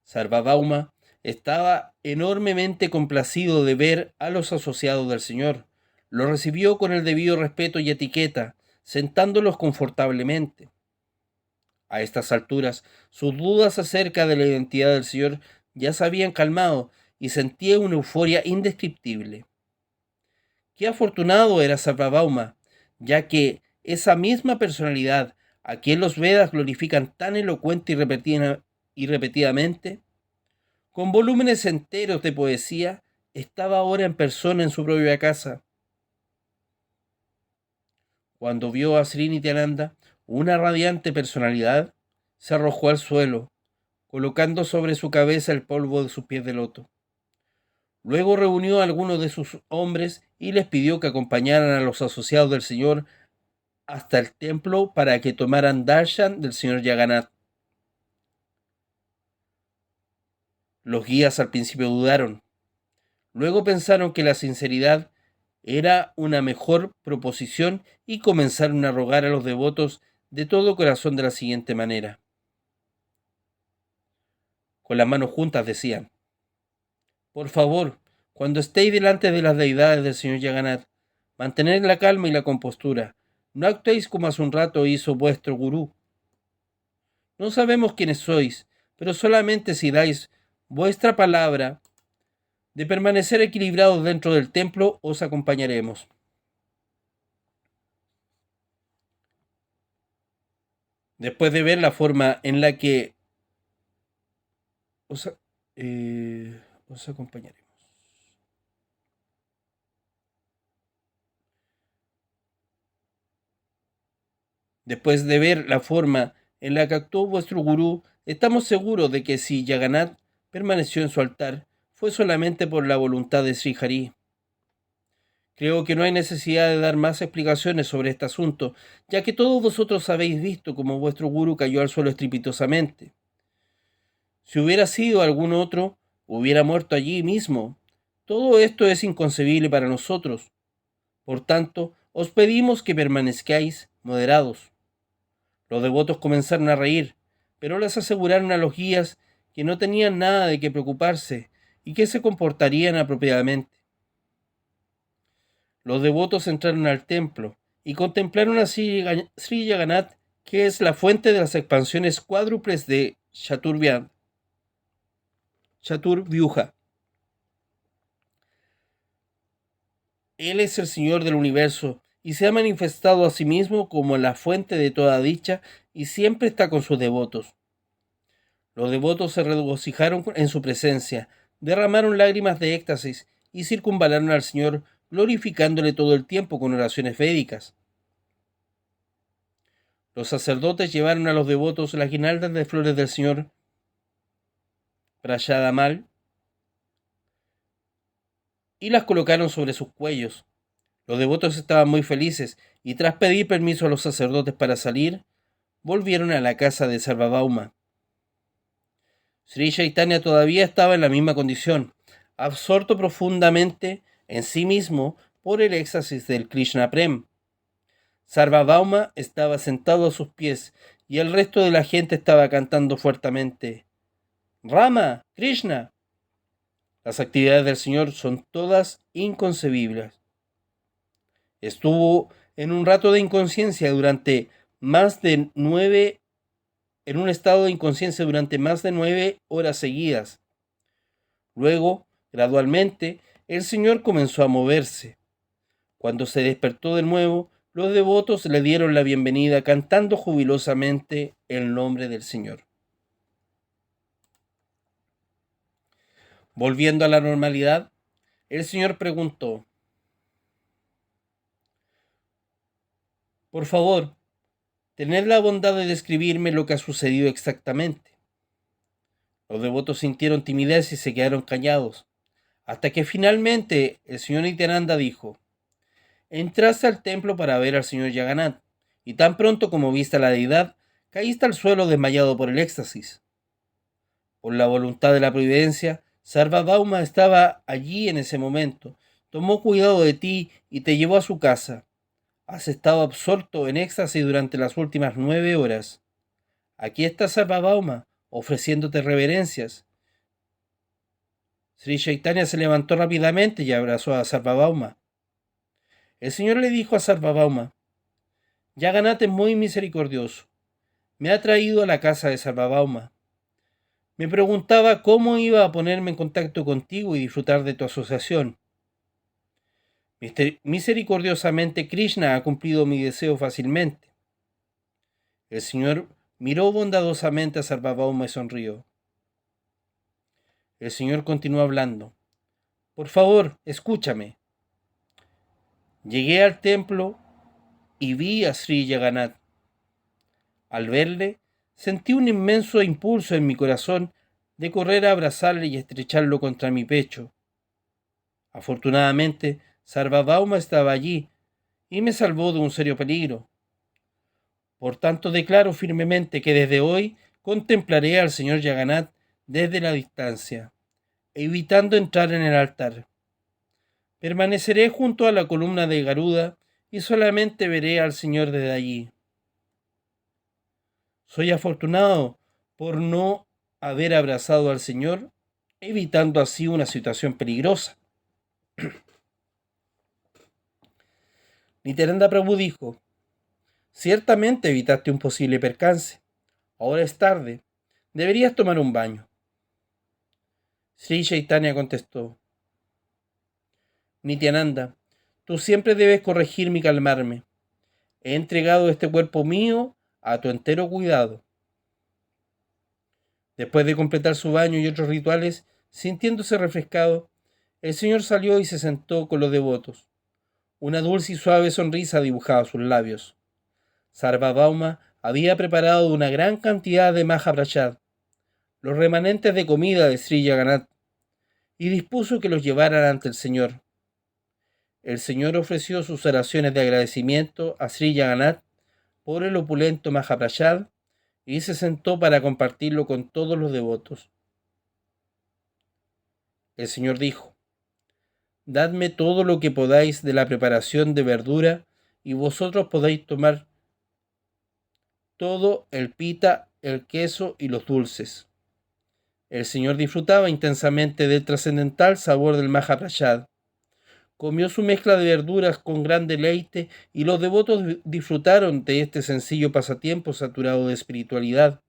Sarvabhauma estaba enormemente complacido de ver a los asociados del Señor. Los recibió con el debido respeto y etiqueta, sentándolos confortablemente. A estas alturas, sus dudas acerca de la identidad del Señor ya se habían calmado y sentía una euforia indescriptible. Qué afortunado era Sarvabhauma, ya que esa misma personalidad a quien los Vedas glorifican tan elocuente y repetidamente, con volúmenes enteros de poesía, estaba ahora en persona en su propia casa. Cuando vio a Sri Nityananda, una radiante personalidad, se arrojó al suelo, colocando sobre su cabeza el polvo de sus pies de loto. Luego reunió a algunos de sus hombres y les pidió que acompañaran a los asociados del Señor hasta el templo para que tomaran darshan del Señor Jagannath. Los guías al principio dudaron, luego pensaron que la sinceridad era una mejor proposición y comenzaron a rogar a los devotos de todo corazón de la siguiente manera. Con las manos juntas decían: por favor, cuando estéis delante de las deidades del Señor Jagannath, mantened la calma y la compostura. No actuéis como hace un rato hizo vuestro gurú. No sabemos quiénes sois, pero solamente si dais vuestra palabra de permanecer equilibrados dentro del templo, os acompañaremos. Después de ver la forma en la que os, os acompañaremos. Después de ver la forma en la que actuó vuestro gurú, estamos seguros de que si Jagannath permaneció en su altar, fue solamente por la voluntad de Sri Hari. Creo que no hay necesidad de dar más explicaciones sobre este asunto, ya que todos vosotros habéis visto cómo vuestro gurú cayó al suelo estrepitosamente. Si hubiera sido algún otro, hubiera muerto allí mismo. Todo esto es inconcebible para nosotros. Por tanto, os pedimos que permanezcáis moderados. Los devotos comenzaron a reír, pero les aseguraron a los guías que no tenían nada de qué preocuparse y que se comportarían apropiadamente. Los devotos entraron al templo y contemplaron a Sri Jagannath, que es la fuente de las expansiones cuádruples de Chaturvyuha. Él es el Señor del universo y se ha manifestado a sí mismo como la fuente de toda dicha y siempre está con sus devotos. Los devotos se regocijaron en su presencia, derramaron lágrimas de éxtasis y circunvalaron al Señor, glorificándole todo el tiempo con oraciones védicas. Los sacerdotes llevaron a los devotos las guirnaldas de flores del Señor Prayadamal y las colocaron sobre sus cuellos. Los devotos estaban muy felices y tras pedir permiso a los sacerdotes para salir, volvieron a la casa de Sarvabhauma. Sri Chaitanya todavía estaba en la misma condición, absorto profundamente en sí mismo por el éxtasis del Krishna Prem. Sarvabhauma estaba sentado a sus pies y el resto de la gente estaba cantando fuertemente: Rama, Krishna. Las actividades del Señor son todas inconcebibles. Estuvo en un rato de inconsciencia durante más de 9 en un estado de inconsciencia durante más de 9 horas seguidas. Luego, gradualmente, el Señor comenzó a moverse. Cuando se despertó de nuevo, los devotos le dieron la bienvenida cantando jubilosamente el nombre del Señor. Volviendo a la normalidad, el Señor preguntó: por favor, tened la bondad de describirme lo que ha sucedido exactamente. Los devotos sintieron timidez y se quedaron callados, hasta que finalmente el señor Nityananda dijo: entraste al templo para ver al señor Jagannath, y tan pronto como viste a la deidad, caíste al suelo desmayado por el éxtasis. Por la voluntad de la providencia, Sarvabhauma estaba allí en ese momento, tomó cuidado de ti y te llevó a su casa. Has estado absorto en éxtasis durante las últimas 9 horas. Aquí está Sarvabhauma, ofreciéndote reverencias. Sri Chaitanya se levantó rápidamente y abrazó a Sarvabhauma. El Señor le dijo a Sarvabhauma: Jagannath es muy misericordioso. Me ha traído a la casa de Sarvabhauma. Me preguntaba cómo iba a ponerme en contacto contigo y disfrutar de tu asociación. Misericordiosamente Krishna ha cumplido mi deseo fácilmente. El Señor miró bondadosamente a Sarvabhauma y sonrió. El Señor continuó hablando: por favor, escúchame. Llegué al templo y vi a Sri Jagannath. Al verle, sentí un inmenso impulso en mi corazón de correr a abrazarle y estrecharlo contra mi pecho. Afortunadamente, Sarvabhauma estaba allí y me salvó de un serio peligro. Por tanto, declaro firmemente que desde hoy contemplaré al señor Jagannath desde la distancia, evitando entrar en el altar. Permaneceré junto a la columna de Garuda y solamente veré al Señor desde allí. Soy afortunado por no haber abrazado al Señor, evitando así una situación peligrosa. Nityananda Prabhu dijo: ciertamente evitaste un posible percance. Ahora es tarde. Deberías tomar un baño. Sri Chaitanya contestó: Nityananda, tú siempre debes corregirme y calmarme. He entregado este cuerpo mío a tu entero cuidado. Después de completar su baño y otros rituales, sintiéndose refrescado, el Señor salió y se sentó con los devotos. Una dulce y suave sonrisa dibujaba sus labios. Sarvabhauma había preparado una gran cantidad de Mahaprasad, los remanentes de comida de Sri Jagannath, y dispuso que los llevaran ante el Señor. El Señor ofreció sus oraciones de agradecimiento a Sri Jagannath por el opulento Mahaprasad y se sentó para compartirlo con todos los devotos. El Señor dijo: «Dadme todo lo que podáis de la preparación de verdura, y vosotros podéis tomar todo el pita, el queso y los dulces». El Señor disfrutaba intensamente del trascendental sabor del Mahaprasad. Comió su mezcla de verduras con gran deleite y los devotos disfrutaron de este sencillo pasatiempo saturado de espiritualidad.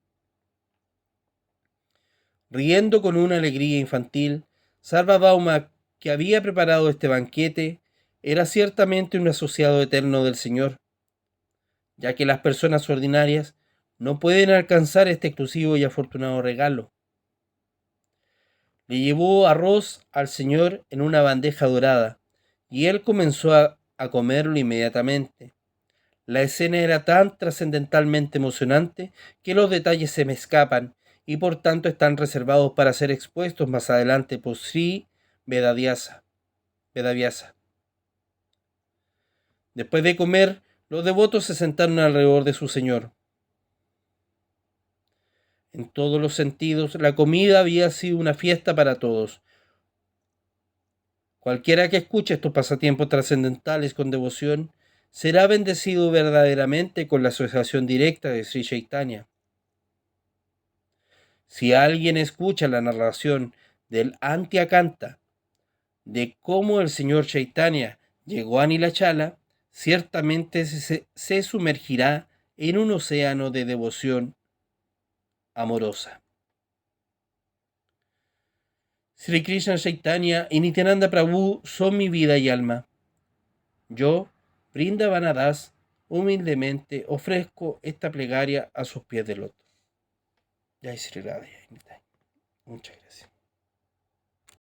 Riendo con una alegría infantil, Sarvabhauma, que había preparado este banquete, era ciertamente un asociado eterno del Señor, ya que las personas ordinarias no pueden alcanzar este exclusivo y afortunado regalo. Le llevó arroz al Señor en una bandeja dorada, y él comenzó a comerlo inmediatamente. La escena era tan trascendentalmente emocionante que los detalles se me escapan y por tanto están reservados para ser expuestos más adelante por Sri Vedavyasa. Después de comer, los devotos se sentaron alrededor de su Señor. En todos los sentidos, la comida había sido una fiesta para todos. Cualquiera que escuche estos pasatiempos trascendentales con devoción será bendecido verdaderamente con la asociación directa de Sri Chaitanya. Si alguien escucha la narración del Antyakanta de cómo el señor Chaitanya llegó a Nilachala, ciertamente se sumergirá en un océano de devoción amorosa. Sri Krishna Chaitanya y Nityananda Prabhu son mi vida y alma. Yo, Vrindavan Das, humildemente ofrezco esta plegaria a sus pies de loto. Jai Sri Radha. Muchas gracias.